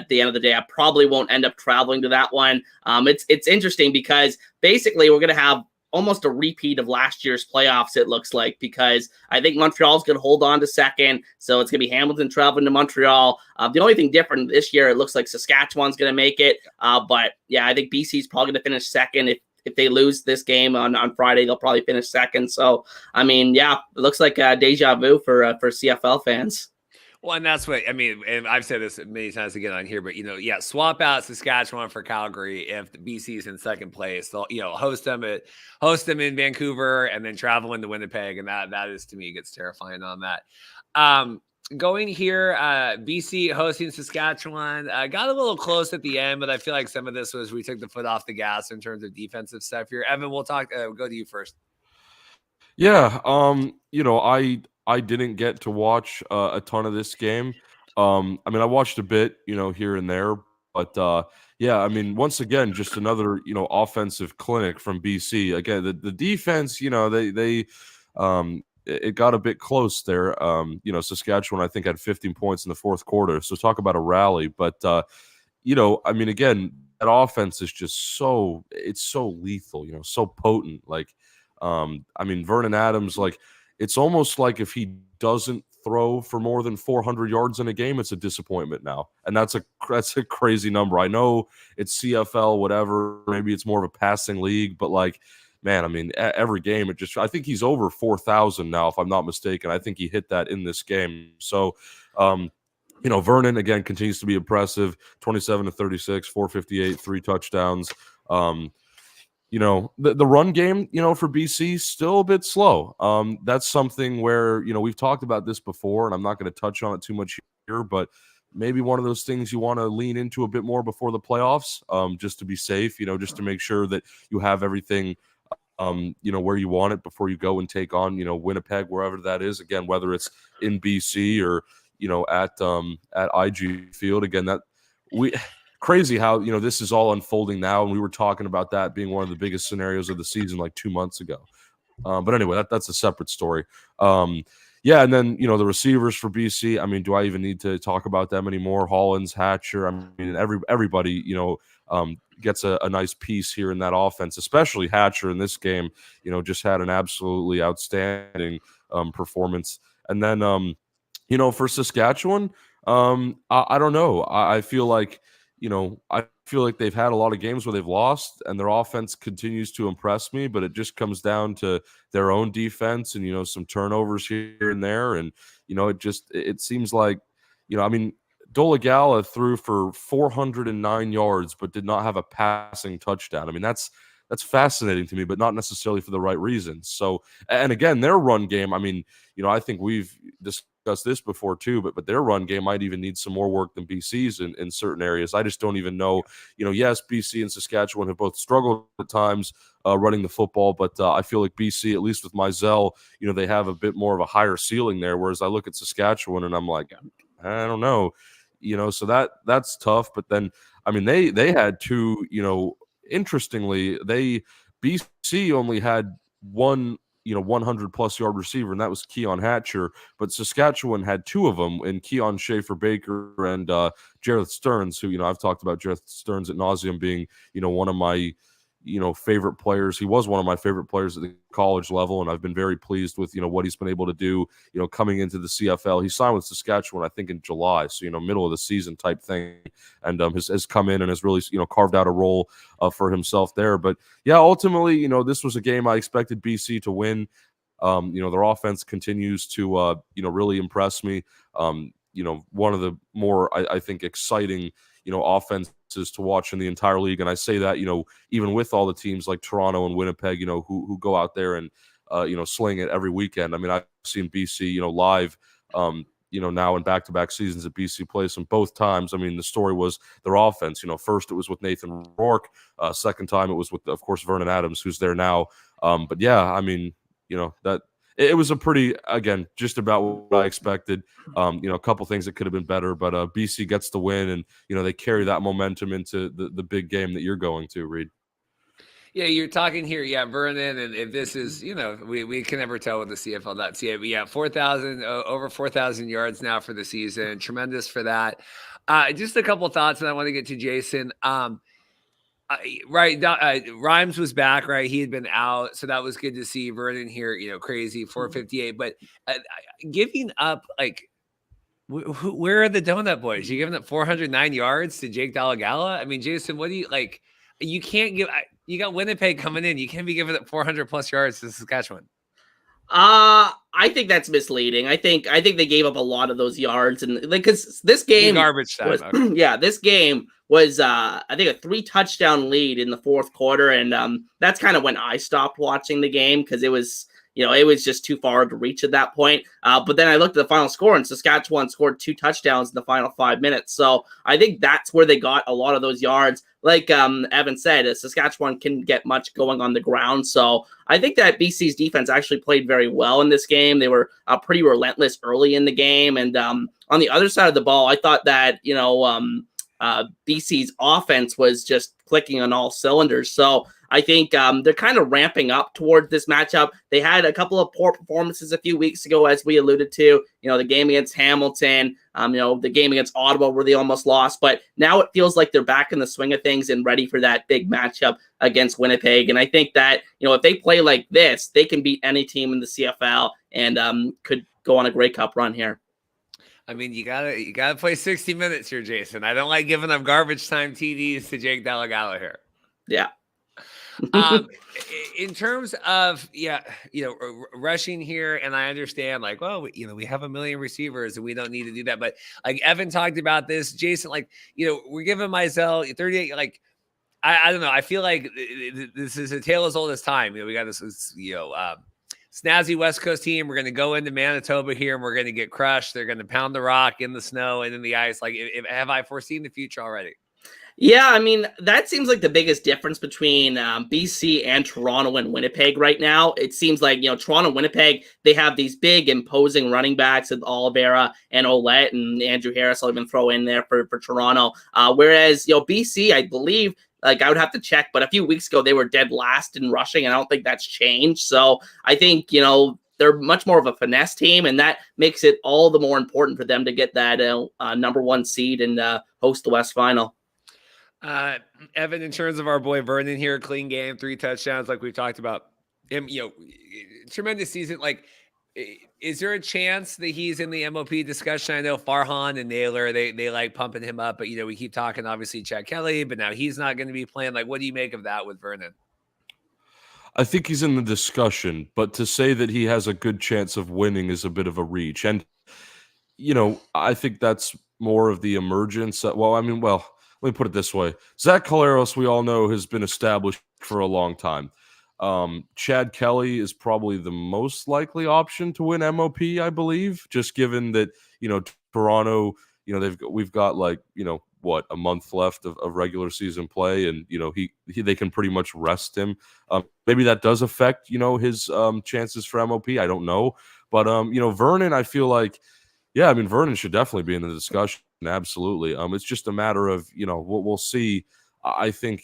the end of the day, I probably won't end up traveling to that one. It's interesting because basically we're going to have almost a repeat of last year's playoffs, it looks like, because I think Montreal's going to hold on to second. So it's going to be Hamilton traveling to Montreal. The only thing different this year, it looks like Saskatchewan's going to make it. But yeah, I think BC's probably going to finish second if they lose this game on Friday, they'll probably finish second. So, I mean, yeah, it looks like deja vu for CFL fans. Well, and that's what I mean, and I've said this many times to get on here, but swap out Saskatchewan for Calgary if the BC's in second place. They'll host them in Vancouver and then travel into Winnipeg, and that is to me gets terrifying on that. Going here, BC hosting Saskatchewan. Got a little close at the end, but I feel like some of this was we took the foot off the gas in terms of defensive stuff here. Evan, we'll talk. Go to you first. Yeah, I didn't get to watch a ton of this game. I mean, I watched a bit, here and there, but yeah, I mean, once again, just another offensive clinic from BC. Again, the defense, it got a bit close there. Saskatchewan, I think, had 15 points in the fourth quarter. So talk about a rally. But I mean, again, that offense is just so lethal, so potent. Like, I mean, Vernon Adams, like, it's almost like if he doesn't throw for more than 400 yards in a game, it's a disappointment now. And that's a crazy number. I know it's CFL, whatever. Maybe it's more of a passing league, but like, man, I mean, every game, I think he's over 4,000 now, if I'm not mistaken. I think he hit that in this game. So, Vernon, again, continues to be impressive. 27-36, 458, 3 touchdowns. The run game, for BC, still a bit slow. That's something where, we've talked about this before, and I'm not going to touch on it too much here, but maybe one of those things you want to lean into a bit more before the playoffs, just to be safe, just to make sure that you have everything where you want it before you go and take on, Winnipeg, wherever that is. Again, whether it's in BC or, at IG Field. Again, crazy how, this is all unfolding now. And we were talking about that being one of the biggest scenarios of the season like 2 months ago. But anyway, that's a separate story. Yeah, and then, the receivers for BC, I mean, do I even need to talk about them anymore? Hollins, Hatcher, I mean, everybody, gets a nice piece here in that offense, especially Hatcher in this game, just had an absolutely outstanding performance. And then, for Saskatchewan, I don't know. I feel like, they've had a lot of games where they've lost and their offense continues to impress me, but it just comes down to their own defense and, some turnovers here and there. And, it seems like, I mean, Dolegala threw for 409 yards, but did not have a passing touchdown. I mean, that's fascinating to me, but not necessarily for the right reasons. So, and again, their run game, I mean, I think we've discussed this before too, but their run game might even need some more work than BC's in certain areas. I just don't even know, yes, BC and Saskatchewan have both struggled at times running the football, but I feel like BC, at least with Mizell, they have a bit more of a higher ceiling there. Whereas I look at Saskatchewan and I'm like, I don't know, so that's tough. But then, I mean, they had two, interestingly, BC only had one 100+ yard receiver, and that was Keon Hatcher. But Saskatchewan had 2 of them, in Keon Schaefer-Baker and Jareth Stearns, who, I've talked about Jareth Stearns at nauseum being, one of my, favorite players. He was one of my favorite players at the college level, and I've been very pleased with, what he's been able to do, coming into the CFL. He signed with Saskatchewan, I think, in July, so, middle of the season type thing, and has come in and has really, carved out a role for himself there. But, yeah, ultimately, this was a game I expected BC to win. Their offense continues to, really impress me. One of the more, I think, exciting, offenses to watch in the entire league. And I say that, even with all the teams like Toronto and Winnipeg, who go out there and, sling it every weekend. I mean, I've seen BC, live, now in back-to-back seasons at BC Place, and both times, I mean, the story was their offense. First it was with Nathan Rourke. Second time it was with, of course, Vernon Adams, who's there now. But yeah, I mean, that it was a pretty, again, just about what I expected. A couple things that could have been better, but BC gets the win, and they carry that momentum into the big game that you're going to, Reed. Yeah, you're talking here, Vernon, and if this is, we can never tell with the CFL.ca, but yeah, 4,000, over 4,000 yards now for the season. Tremendous for that. Just a couple thoughts, and I want to get to Jason. Rhymes was back, right? He had been out, so that was good to see. Vernon here, crazy 458, but giving up, like, where are the donut boys? You giving up 409 yards to Jake Dolegala? I mean, Jason, what do you like? You can't give. You got Winnipeg coming in. You can't be giving it 400 plus yards to Saskatchewan. I think that's misleading. I think they gave up a lot of those yards, and because this game garbage time. Was, okay. yeah, this game was I think a 3-touchdown lead in the fourth quarter, and that's kind of when I stopped watching the game because it was just too far to reach at that point. But then I looked at the final score, and Saskatchewan scored 2 touchdowns in the final 5 minutes. So I think that's where they got a lot of those yards. Like Evan said, Saskatchewan can get much going on the ground. So I think that BC's defense actually played very well in this game. They were pretty relentless early in the game. And on the other side of the ball, I thought that, BC's offense was just clicking on all cylinders. So I think they're kind of ramping up toward this matchup. They had a couple of poor performances a few weeks ago, as we alluded to. The game against Hamilton, the game against Ottawa where they almost lost. But now it feels like they're back in the swing of things and ready for that big matchup against Winnipeg. And I think that, if they play like this, they can beat any team in the CFL and could go on a Grey Cup run here. I mean, you gotta play 60 minutes here, Jason. I don't like giving up garbage time TDs to Jake Delgado here. Yeah. In terms of rushing here, and I understand we have a million receivers and we don't need to do that, but like Evan talked about this, Jason, we're giving Mizell 38. I don't know. I feel like this is a tale as old as time. We got this snazzy West Coast team. We're going to go into Manitoba here and we're going to get crushed. They're going to pound the rock in the snow and in the ice. Have I foreseen the future already? Yeah, I mean, that seems like the biggest difference between BC and Toronto and Winnipeg right now. It seems like, Toronto and Winnipeg, they have these big imposing running backs with Oliveira and Ouellette and Andrew Harris. I'll even throw in there for Toronto. Whereas, BC, I believe, I would have to check, but a few weeks ago, they were dead last in rushing, and I don't think that's changed. So I think, they're much more of a finesse team, and that makes it all the more important for them to get that number 1 seed and host the West Final. Evan, in terms of our boy Vernon here, clean game, 3 touchdowns, like we've talked about him, tremendous season. Is there a chance that he's in the MOP discussion? I know Farhan and Naylor, they like pumping him up, but we keep talking obviously Chad Kelly, but now he's not going to be playing. What do you make of that with Vernon? I think he's in the discussion, but to say that he has a good chance of winning is a bit of a reach. And, I think that's more of the emergence. Let me put it this way. Zach Collaros, we all know, has been established for a long time. Chad Kelly is probably the most likely option to win MOP, I believe, just given that, Toronto, we've got a month left of regular season play, and, they can pretty much rest him. Maybe that does affect, his chances for MOP. I don't know. But, Vernon, I feel like, Vernon should definitely be in the discussion. Absolutely. It's just a matter of, we'll see. I think,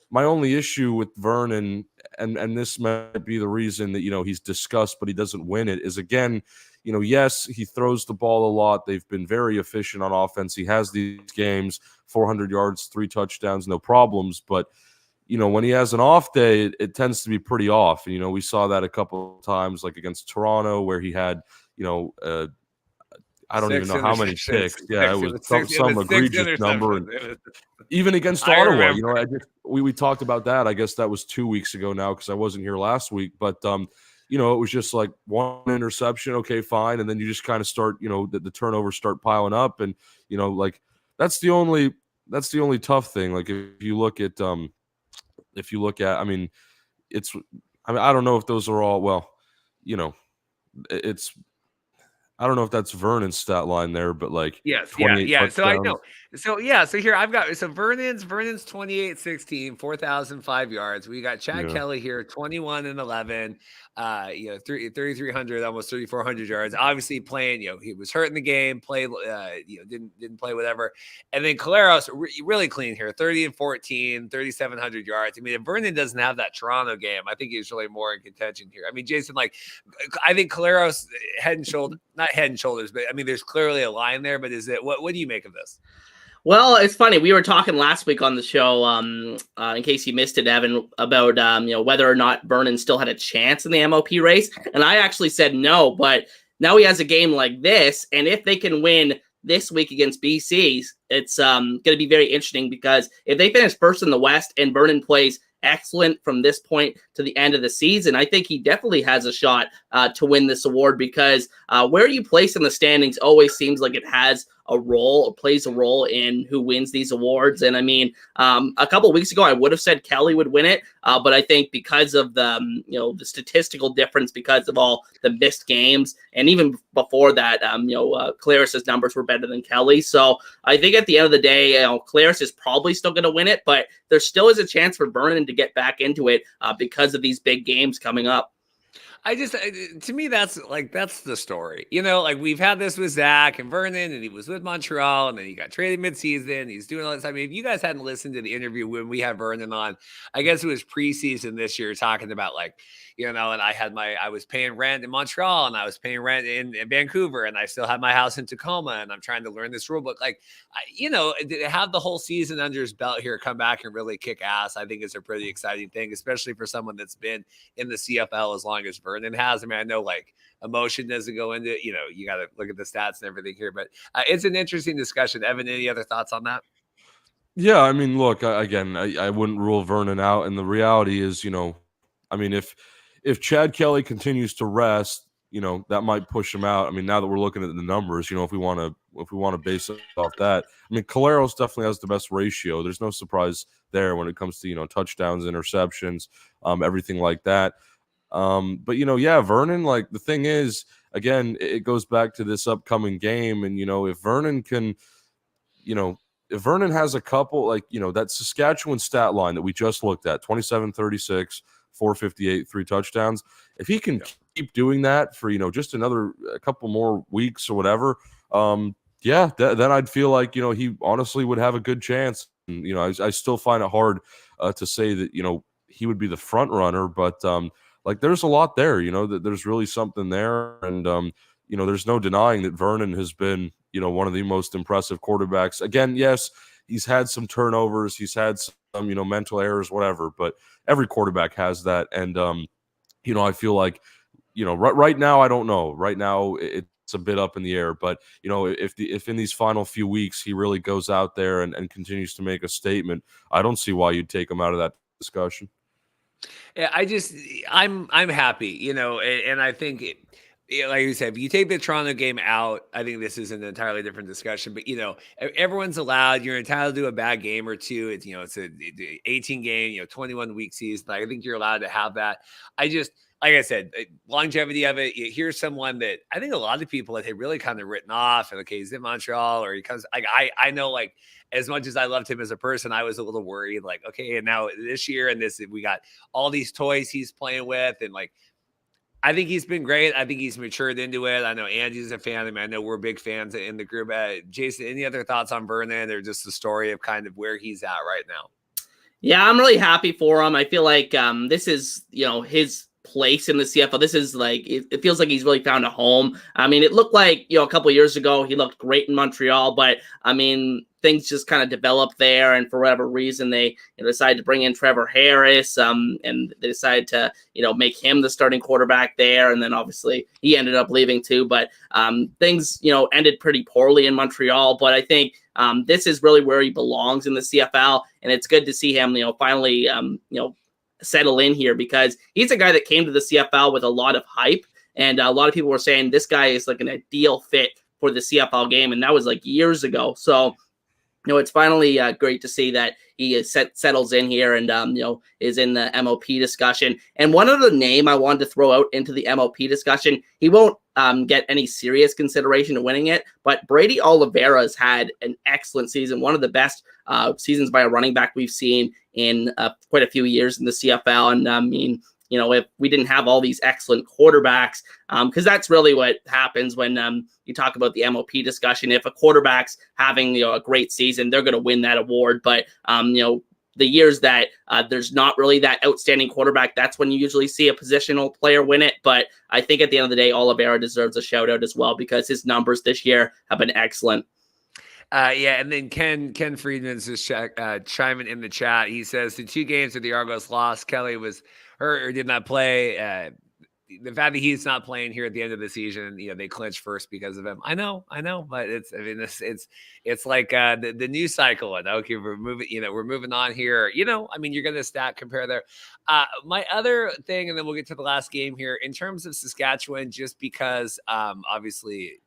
my only issue with Vernon, and this might be the reason that, he's discussed, but he doesn't win it, is again, yes, he throws the ball a lot. They've been very efficient on offense. He has these games, 400 yards, 3 touchdowns, no problems. But, when he has an off day, it tends to be pretty off. And, we saw that a couple of times, like against Toronto, where he had, I don't even know how many picks. Yeah, it was some egregious number. And even against Ottawa, we talked about that. I guess that was 2 weeks ago now because I wasn't here last week. But, it was just like 1 interception. Okay, fine. And then you just kind of start, the turnovers start piling up. And, that's the only tough thing. If you look at, I don't know if those are all, I don't know if that's Vernon's stat line there, but yes, yeah. So I know. So here I've got Vernon's 28-16, 4,005 yards. We got Chad Kelly here, 21-11, 3,300, almost 3,400 yards. Obviously playing, he was hurt in the game, played, didn't play whatever. And then Collaros really clean here, 30-14, 3,700 yards. I mean, if Vernon doesn't have that Toronto game, I think he's really more in contention here. I mean, Jason, I think Collaros not head and shoulders, but I mean, there's clearly a line there. But what do you make of this? Well, it's funny. We were talking last week on the show, in case you missed it, Evan, about whether or not Vernon still had a chance in the MOP race, and I actually said no. But now he has a game like this, and if they can win this week against BC, it's going to be very interesting because if they finish first in the West and Vernon plays excellent from this point to the end of the season, I think he definitely has a shot to win this award, because where you place in the standings always seems like it has a role or plays a role in who wins these awards. And I mean, a couple of weeks ago, I would have said Kelly would win it, but I think because of the the statistical difference, because of all the missed games, and even before that, Claris's numbers were better than Kelly. So I think at the end of the day, Claris is probably still going to win it, but there still is a chance for Vernon to get back into it because of these big games coming up. To me, that's the story. Like we've had this with Zach and Vernon, and he was with Montreal, and then he got traded midseason. He's doing all this. I mean, if you guys hadn't listened to the interview when we had Vernon on, I guess it was preseason this year, talking about and I was paying rent in Montreal, and I was paying rent in Vancouver, and I still have my house in Tacoma, and I'm trying to learn this rule book. To have the whole season under his belt here, come back and really kick ass, I think is a pretty exciting thing, especially for someone that's been in the CFL as long as Vernon has. I mean, I know emotion doesn't go into it. You got to look at the stats and everything here, but it's an interesting discussion. Evan, any other thoughts on that? Yeah, I mean, look, I wouldn't rule Vernon out, and the reality is, I mean, if Chad Kelly continues to rest, that might push him out. I mean, now that we're looking at the numbers, if we want to base it off that, I mean, Caleros definitely has the best ratio. There's no surprise there when it comes to touchdowns, interceptions, everything like that. But Vernon, the thing is, again, it goes back to this upcoming game, and if Vernon can, if Vernon has a couple, that Saskatchewan stat line that we just looked at, 27-36, 458, 3 touchdowns. If he can keep doing that for, just a couple more weeks or whatever, then I'd feel like, he honestly would have a good chance. And, I still find it hard to say that, he would be the front runner, but there's a lot there, that there's really something there. And, there's no denying that Vernon has been, one of the most impressive quarterbacks. Again, yes, he's had some turnovers. He's had some, mental errors, whatever, but every quarterback has that. And, I feel like, right now, I don't know. Right now, it's a bit up in the air. But, if in these final few weeks he really goes out there and continues to make a statement, I don't see why you'd take him out of that discussion. Yeah, I'm happy, and I think like you said, if you take the Toronto game out, I think this is an entirely different discussion. But everyone's allowed. You're entitled to a bad game or two. It's it's a 18 game, 21 week season. I think you're allowed to have that. Like I said, longevity of it. Here's someone that I think a lot of people had really kind of written off. And okay, he's in Montreal, or he comes. I know, as much as I loved him as a person, I was a little worried. Okay, and now this year, and we got all these toys he's playing with, and I think he's been great. I think he's matured into it. I know Andy's a fan of him. I know we're big fans in the group. Jason, any other thoughts on Vernon, or just the story of kind of where he's at right now? Yeah, I'm really happy for him. I feel like this is, his place in the CFL. This is it feels like he's really found a home. I mean, it looked like, a couple of years ago, he looked great in Montreal, but I mean, things just kind of developed there. And for whatever reason, they decided to bring in Trevor Harris, and they decided to, make him the starting quarterback there. And then obviously he ended up leaving too, but things, ended pretty poorly in Montreal. But I think this is really where he belongs in the CFL. And it's good to see him, finally, settle in here, because he's a guy that came to the CFL with a lot of hype, and a lot of people were saying this guy is an ideal fit for the CFL game, and that was years ago. So it's finally great to see that he settles in here and is in the MOP discussion. And one other name I wanted to throw out into the MOP discussion, he won't get any serious consideration of winning it, but Brady Oliveira's had an excellent season, one of the best seasons by a running back we've seen in quite a few years in the CFL. And I mean, if we didn't have all these excellent quarterbacks, because that's really what happens when you talk about the MOP discussion. If a quarterback's having a great season, they're going to win that award. But the years that there's not really that outstanding quarterback, that's when you usually see a positional player win it. But I think at the end of the day, Oliveira deserves a shout out as well, because his numbers this year have been excellent. Yeah, and then Ken Friedman's just chiming in the chat. He says the 2 games that the Argos lost, Kelly was hurt or did not play. the fact that he's not playing here at the end of the season, they clinch first because of him. I know, but it's like the news cycle. And okay, we're moving on here. I mean, you're going to compare there. My other thing, and then we'll get to the last game here in terms of Saskatchewan, just because obviously.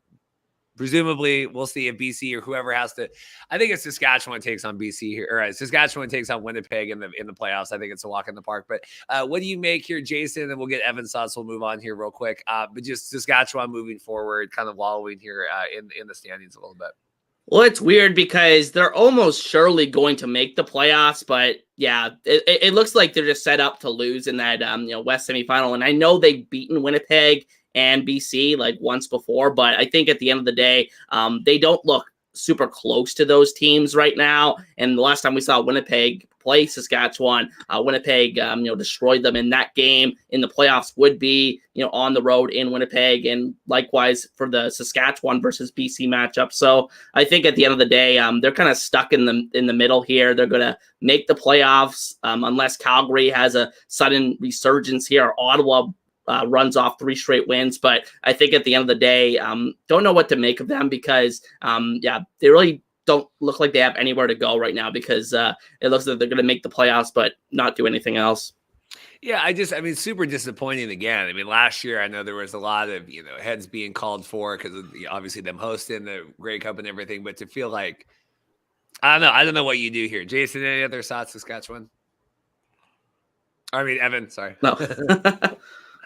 Presumably, we'll see if BC or whoever has to. I think it's Saskatchewan takes on BC here, or Saskatchewan takes on Winnipeg in the playoffs. I think it's a walk in the park. But what do you make here, Jason? And we'll get Evan's thoughts. We'll move on here real quick. But just Saskatchewan moving forward, kind of wallowing here in the standings a little bit. Well, it's weird because they're almost surely going to make the playoffs, but yeah, it looks like they're just set up to lose in that West semifinal. And I know they've beaten Winnipeg and BC like once before, but I think at the end of the day, they don't look super close to those teams right now. And the last time we saw Winnipeg play Saskatchewan, Winnipeg destroyed them in that game. In the playoffs would be on the road in Winnipeg, and likewise for the Saskatchewan versus BC matchup. So I think at the end of the day, they're kind of stuck in the middle here. They're going to make the playoffs unless Calgary has a sudden resurgence here, or Ottawa runs off 3 straight wins. But I think at the end of the day, don't know what to make of them because, they really don't look like they have anywhere to go right now because it looks like they're going to make the playoffs but not do anything else. Yeah, super disappointing again. I mean, last year I know there was a lot of heads being called for because of obviously them hosting the Grey Cup and everything. But to feel like I don't know what you do here, Jason. Any other thoughts, Saskatchewan? I mean, Evan. Sorry. No.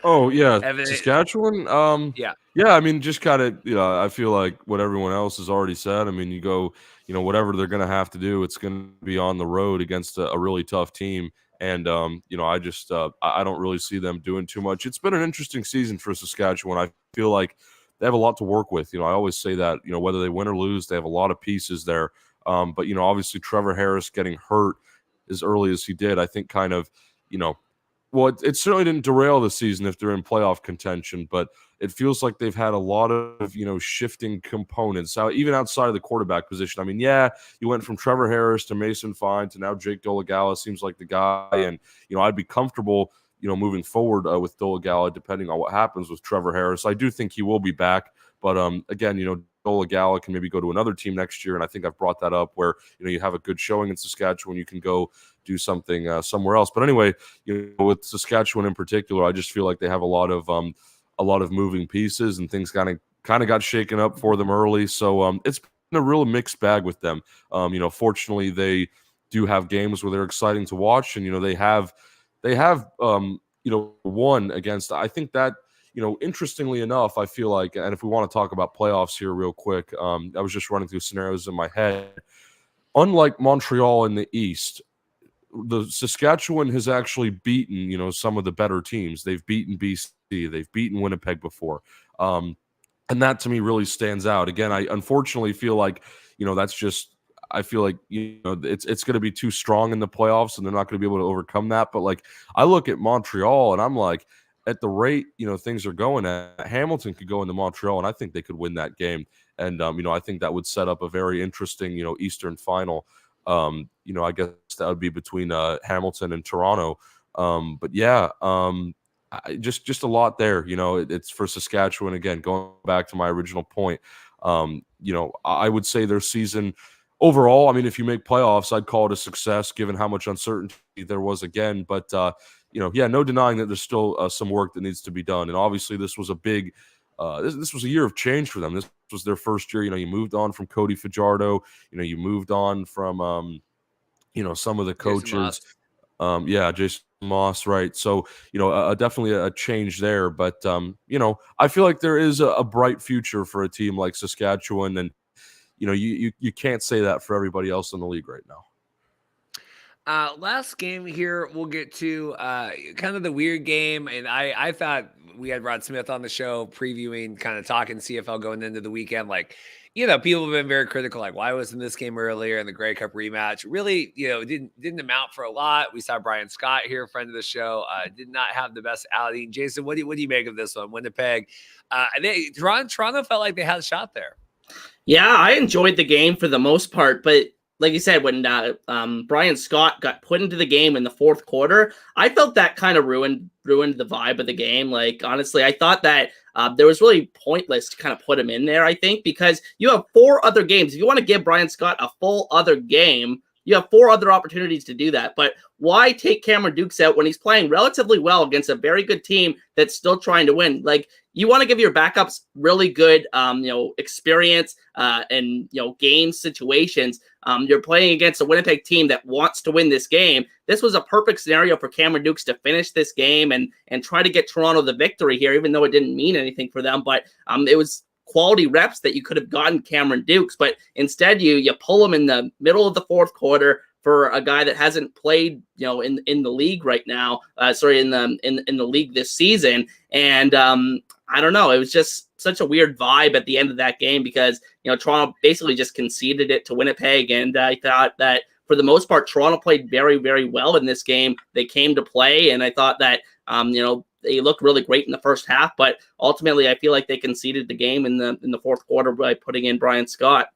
Oh yeah, Evan, Saskatchewan. Yeah. I mean, just kind of, I feel like what everyone else has already said. I mean, you go, whatever they're going to have to do, it's going to be on the road against a really tough team. And I just I don't really see them doing too much. It's been an interesting season for Saskatchewan. I feel like they have a lot to work with. I always say that, whether they win or lose, they have a lot of pieces there. But obviously Trevor Harris getting hurt as early as he did, I think kind of, well, it certainly didn't derail the season if they're in playoff contention, but it feels like they've had a lot of, shifting components, even outside of the quarterback position. I mean, you went from Trevor Harris to Mason Fine to now Jake Dolegala seems like the guy. And, I'd be comfortable, moving forward with Dolegala, depending on what happens with Trevor Harris. I do think he will be back. But, again, Dolegala can maybe go to another team next year. And I think I've brought that up where, you have a good showing in Saskatchewan. You can go do something somewhere else. But anyway, with Saskatchewan in particular, I just feel like they have a lot of moving pieces and things kind of got shaken up for them early. So it's been a real mixed bag with them. Fortunately, they do have games where they're exciting to watch, and they have won against. I think that. Interestingly enough, I feel like, and if we want to talk about playoffs here real quick, I was just running through scenarios in my head. Unlike Montreal in the East, the Saskatchewan has actually beaten, some of the better teams. They've beaten BC, they've beaten Winnipeg before. And that to me really stands out. Again, I unfortunately feel like, that's just, I feel like, it's going to be too strong in the playoffs and they're not going to be able to overcome that. But like, I look at Montreal and I'm like, at the rate, things are going at, Hamilton could go into Montreal and I think they could win that game. And, I think that would set up a very interesting, Eastern final. I guess that would be between Hamilton and Toronto. But yeah, just a lot there. It's for Saskatchewan again. Going back to my original point, I would say their season overall. I mean, if you make playoffs, I'd call it a success given how much uncertainty there was again. But no denying that there's still some work that needs to be done. And obviously, this was a big. This was a year of change for them. This was their first year. You moved on from Cody Fajardo. You moved on from, some of the coaches. Jason Moss, right? So, definitely a change there. But, I feel like there is a bright future for a team like Saskatchewan. And, you can't say that for everybody else in the league right now. Last game here, we'll get to kind of the weird game. And I thought we had Rod Smith on the show previewing, kind of talking CFL going into the weekend. Like, people have been very critical. Like, why wasn't this game earlier in the Grey Cup rematch? Really, didn't amount for a lot. We saw Brian Scott here, friend of the show, did not have the best outing. Jason, what do you make of this one? Winnipeg, Toronto felt like they had a shot there. Yeah, I enjoyed the game for the most part, but like you said, when Brian Scott got put into the game in the fourth quarter, I felt that kind of ruined the vibe of the game. Like, honestly, I thought that there was really pointless to kind of put him in there, I think, because you have 4 other games. If you want to give Brian Scott a full other game, you have 4 other opportunities to do that. But why take Cameron Dukes out when he's playing relatively well against a very good team that's still trying to win? Like, you want to give your backups really good, experience and, game situations. You're playing against a Winnipeg team that wants to win this game. This was a perfect scenario for Cameron Dukes to finish this game and try to get Toronto the victory here, even though it didn't mean anything for them. But it was quality reps that you could have gotten Cameron Dukes, but instead you pull him in the middle of the fourth quarter for a guy that hasn't played, in the league right now. In the league this season, and I don't know. It was just such a weird vibe at the end of that game because Toronto basically just conceded it to Winnipeg, and I thought that for the most part Toronto played very, very well in this game. They came to play, and I thought that they looked really great in the first half, but ultimately I feel like they conceded the game in the fourth quarter by putting in Brian Scott.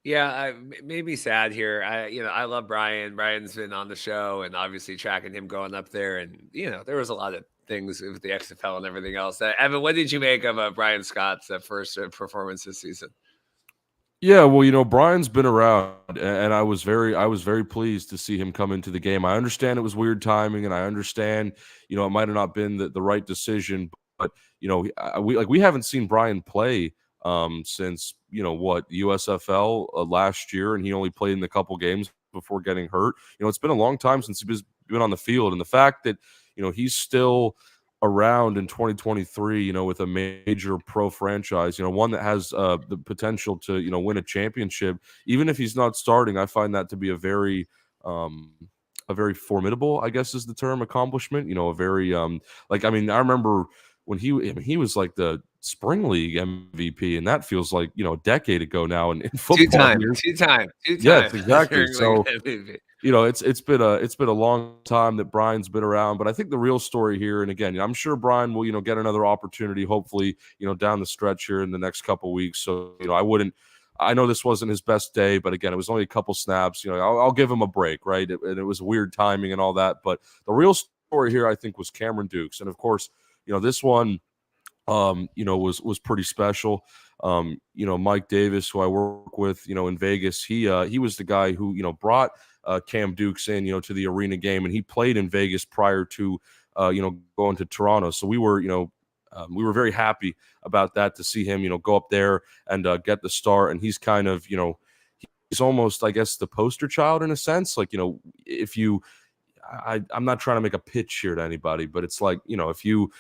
Yeah, it made me sad here. I love Brian. Brian's been on the show, and obviously tracking him going up there, and there was a lot of things with the XFL and everything else. Evan, what did you make of Brian Scott's first performance this season? Yeah, well, Brian's been around, and I was very pleased to see him come into the game. I understand it was weird timing, and I understand, it might have not been the right decision, but we haven't seen Brian play since USFL last year, and he only played in a couple games before getting hurt. It's been a long time since he's been on the field, and the fact that he's still around in 2023, with a major pro franchise, one that has the potential to, win a championship, even if he's not starting, I find that to be a very formidable, I guess is the term, accomplishment. A very I remember when he was like the spring league MVP, and that feels like a decade ago now in football. Two time. Yes, exactly. So it's been a long time that Brian's been around, but I think the real story here, and again, I'm sure Brian will get another opportunity, hopefully down the stretch here in the next couple weeks. So I know this wasn't his best day, but again, it was only a couple snaps. I'll give him a break, right? And it was weird timing and all that, but the real story here, I think, was Cameron Dukes, and of course, this one was pretty special. Mike Davis, who I work with, in Vegas, he was the guy who, brought Cam Dukes in, to the arena game, and he played in Vegas prior to, going to Toronto. So we were very happy about that, to see him, go up there and get the start. And he's kind of, he's almost, I guess, the poster child in a sense. Like, if you, I'm not trying to make a pitch here to anybody, but it's like, if you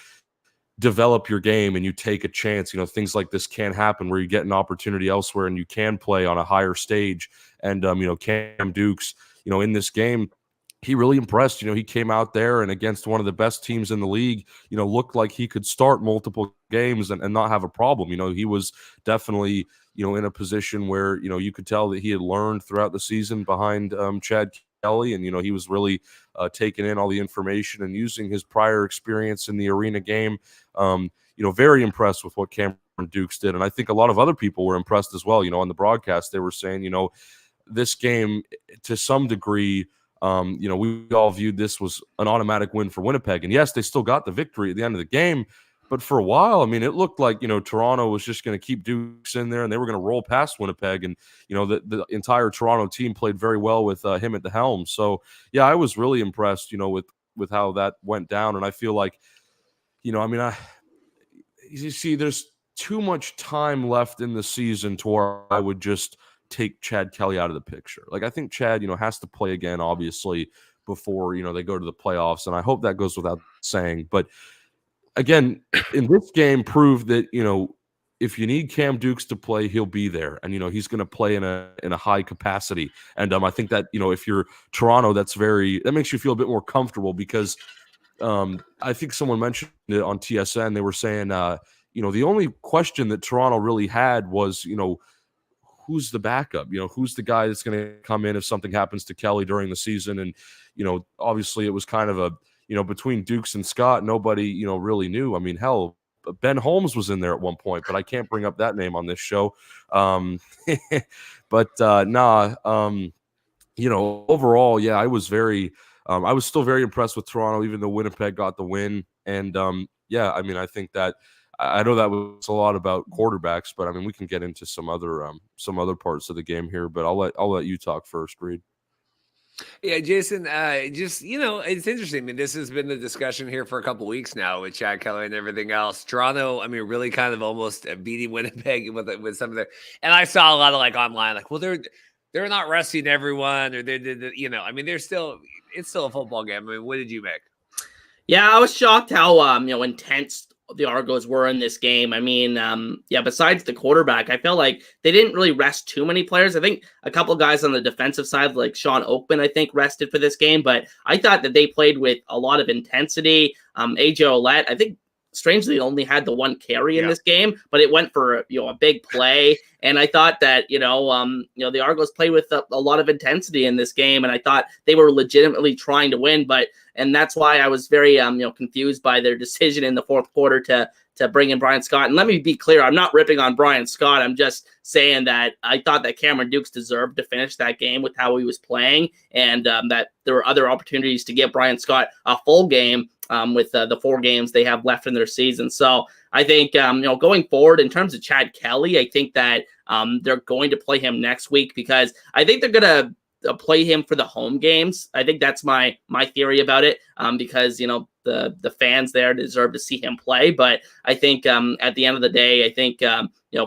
develop your game and you take a chance, things like this can happen where you get an opportunity elsewhere and you can play on a higher stage. And, Cam Dukes, in this game, he really impressed. He came out there and against one of the best teams in the league, looked like he could start multiple games and not have a problem. He was definitely, in a position where, you could tell that he had learned throughout the season behind Chad Kelly, and he was really taking in all the information and using his prior experience in the arena game. Very impressed with what Cameron Dukes did, and I think a lot of other people were impressed as well. On the broadcast, they were saying, this game to some degree, we all viewed this was an automatic win for Winnipeg, and yes, they still got the victory at the end of the game. But for a while, it looked like, Toronto was just going to keep Dukes in there and they were going to roll past Winnipeg. And, the entire Toronto team played very well with him at the helm. So, yeah, I was really impressed, with how that went down. And I feel like, you see, there's too much time left in the season to where I would just take Chad Kelly out of the picture. Like, I think Chad, has to play again, obviously, before, they go to the playoffs. And I hope that goes without saying. But again, in this game, proved that, if you need Cam Dukes to play, he'll be there. And, he's going to play in a high capacity. And I think that, if you're Toronto, that makes you feel a bit more comfortable because I think someone mentioned it on TSN. They were saying, the only question that Toronto really had was, who's the backup? Who's the guy that's going to come in if something happens to Kelly during the season? And, obviously it was kind of a, between Dukes and Scott, nobody, really knew. Hell, Ben Holmes was in there at one point, but I can't bring up that name on this show. overall, yeah, I was still very impressed with Toronto, even though Winnipeg got the win. And yeah, I mean, I think that I know that was a lot about quarterbacks, but I mean, we can get into some other parts of the game here. But I'll let you talk first, Reed. Yeah, Jason, just, it's interesting. I mean, this has been the discussion here for a couple weeks now with Chad Keller and everything else. Toronto, I mean, really kind of almost beating Winnipeg with some of their, and I saw a lot of like online, like, well, they're not resting everyone, or I mean, it's still a football game. I mean, what did you make? Yeah, I was shocked how intense the Argos were in this game. I mean, besides the quarterback, I felt like they didn't really rest too many players. I think a couple guys on the defensive side, like Sean Oakman, I think rested for this game, but I thought that they played with a lot of intensity. AJ Ouellette, I think strangely only had the one carry in this game, but it went for a big play. And I thought that the Argos played with a lot of intensity in this game, and I thought they were legitimately trying to win. And that's why I was very confused by their decision in the fourth quarter to bring in Brian Scott. And let me be clear, I'm not ripping on Brian Scott. I'm just saying that I thought that Cameron Dukes deserved to finish that game with how he was playing, and that there were other opportunities to give Brian Scott a full game with the 4 games they have left in their season. So I think, going forward in terms of Chad Kelly, I think that they're going to play him next week, because I think they're going to play him for the home games. I think that's my theory about it, because the fans there deserve to see him play. But I think at the end of the day, I think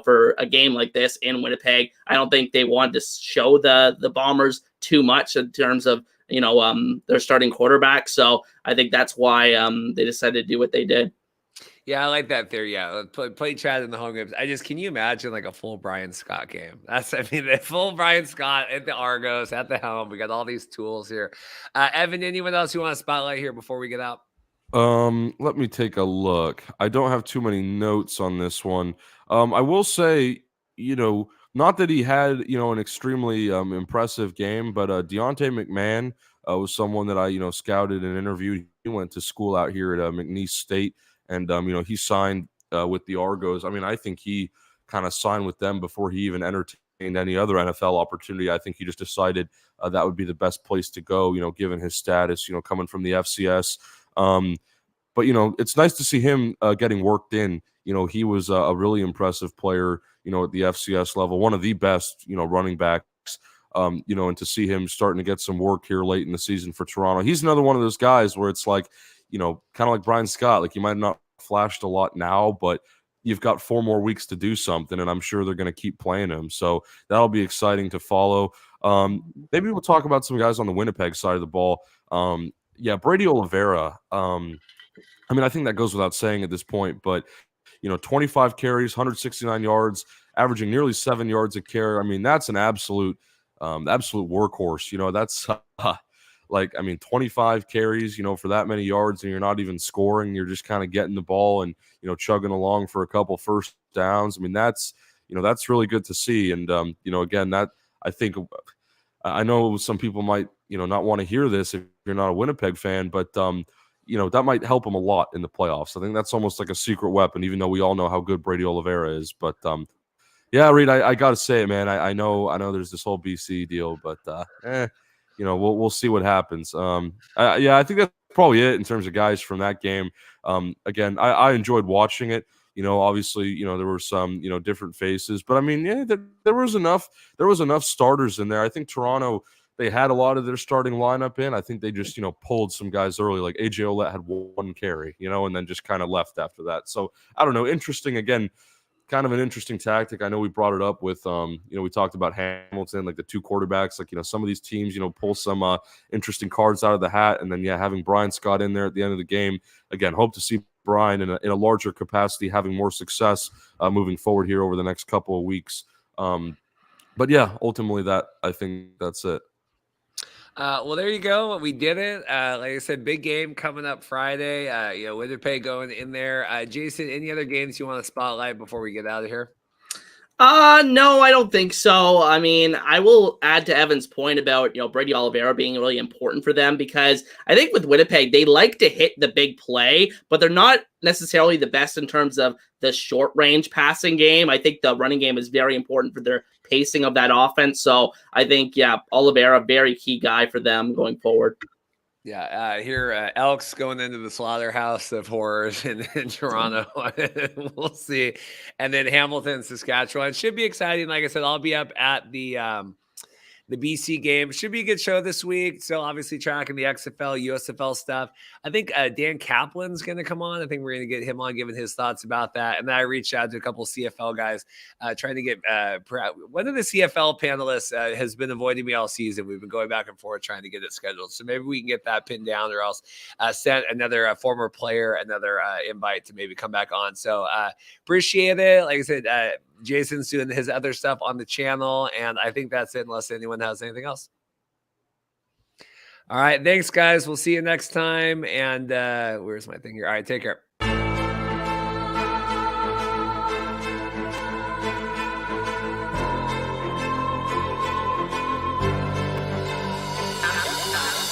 for a game like this in Winnipeg, I don't think they wanted to show the Bombers too much in terms of their starting quarterback. So I think that's why they decided to do what they did. Yeah, I like that theory. Yeah, play Chad in the home games. Can you imagine like a full Brian Scott game? The full Brian Scott at the Argos at the helm. We got all these tools here. Evan, anyone else you want to spotlight here before we get out? Let me take a look. I don't have too many notes on this one. I will say, not that he had, an extremely impressive game, but Deontay McMahon was someone that I, scouted and interviewed. He went to school out here at McNeese State, and he signed with the Argos. I mean, I think he kind of signed with them before he even entertained any other NFL opportunity. I think he just decided that would be the best place to go, given his status, coming from the FCS. But it's nice to see him getting worked in. He was a really impressive player, at the FCS level, one of the best, running backs. And to see him starting to get some work here late in the season for Toronto. He's another one of those guys where it's like, kind of like Brian Scott, like you might have not flashed a lot now, but you've got 4 more weeks to do something, and I'm sure they're going to keep playing him. So that'll be exciting to follow. Maybe we'll talk about some guys on the Winnipeg side of the ball. Brady Oliveira. I mean, I think that goes without saying at this point, but 25 carries, 169 yards, averaging nearly 7 yards a carry. I mean, that's an absolute workhorse. That's 25 carries, for that many yards, and you're not even scoring. You're just kind of getting the ball and chugging along for a couple first downs. I mean, that's really good to see. And again, that I think I know some people might not want to hear this if you're not a Winnipeg fan, but that might help him a lot in the playoffs. I think that's almost like a secret weapon, even though we all know how good Brady Oliveira is. But yeah, Reed, I got to say it, man. I know there's this whole BC deal, but we'll see what happens. I think that's probably it in terms of guys from that game. Again, I enjoyed watching it. Obviously, there were some, different faces, but I mean, yeah, there was enough starters in there. I think Toronto, they had a lot of their starting lineup in. I think they just, pulled some guys early, like AJ Ouellette had 1 carry, and then just kind of left after that. So I don't know. Interesting. Again, kind of an interesting tactic. I know we brought it up with, we talked about Hamilton, like the 2 quarterbacks, like, some of these teams, pull some interesting cards out of the hat. And then, having Brian Scott in there at the end of the game. Again, hope to see Brian in a larger capacity, having more success moving forward here over the next couple of weeks. But yeah, ultimately I think that's it. Well, there you go. We did it. Like I said, big game coming up Friday. Winnipeg going in there. Jason, any other games you want to spotlight before we get out of here? No, I don't think so. I mean, I will add to Evan's point about, Brady Oliveira being really important for them, because I think with Winnipeg, they like to hit the big play, but they're not necessarily the best in terms of the short range passing game. I think the running game is very important for their pacing of that offense. So I think, Oliveira, very key guy for them going forward. Yeah, here Elks going into the slaughterhouse of horrors in Toronto. We'll see. And then Hamilton, Saskatchewan. Should be exciting. Like I said, I'll be up at the BC game. Should be a good show this week. So obviously tracking the XFL, USFL stuff. I think Dan Kaplan's going to come on. I think we're going to get him on, giving his thoughts about that. And then I reached out to a couple of CFL guys trying to get one of the CFL panelists has been avoiding me all season. We've been going back and forth trying to get it scheduled. So maybe we can get that pinned down, or else send another former player another invite to maybe come back on. So appreciate it. Like I said, Jason's doing his other stuff on the channel, and I think that's it, unless anyone has anything else. All right, thanks guys, we'll see you next time. And where's my thing here? All right, take care.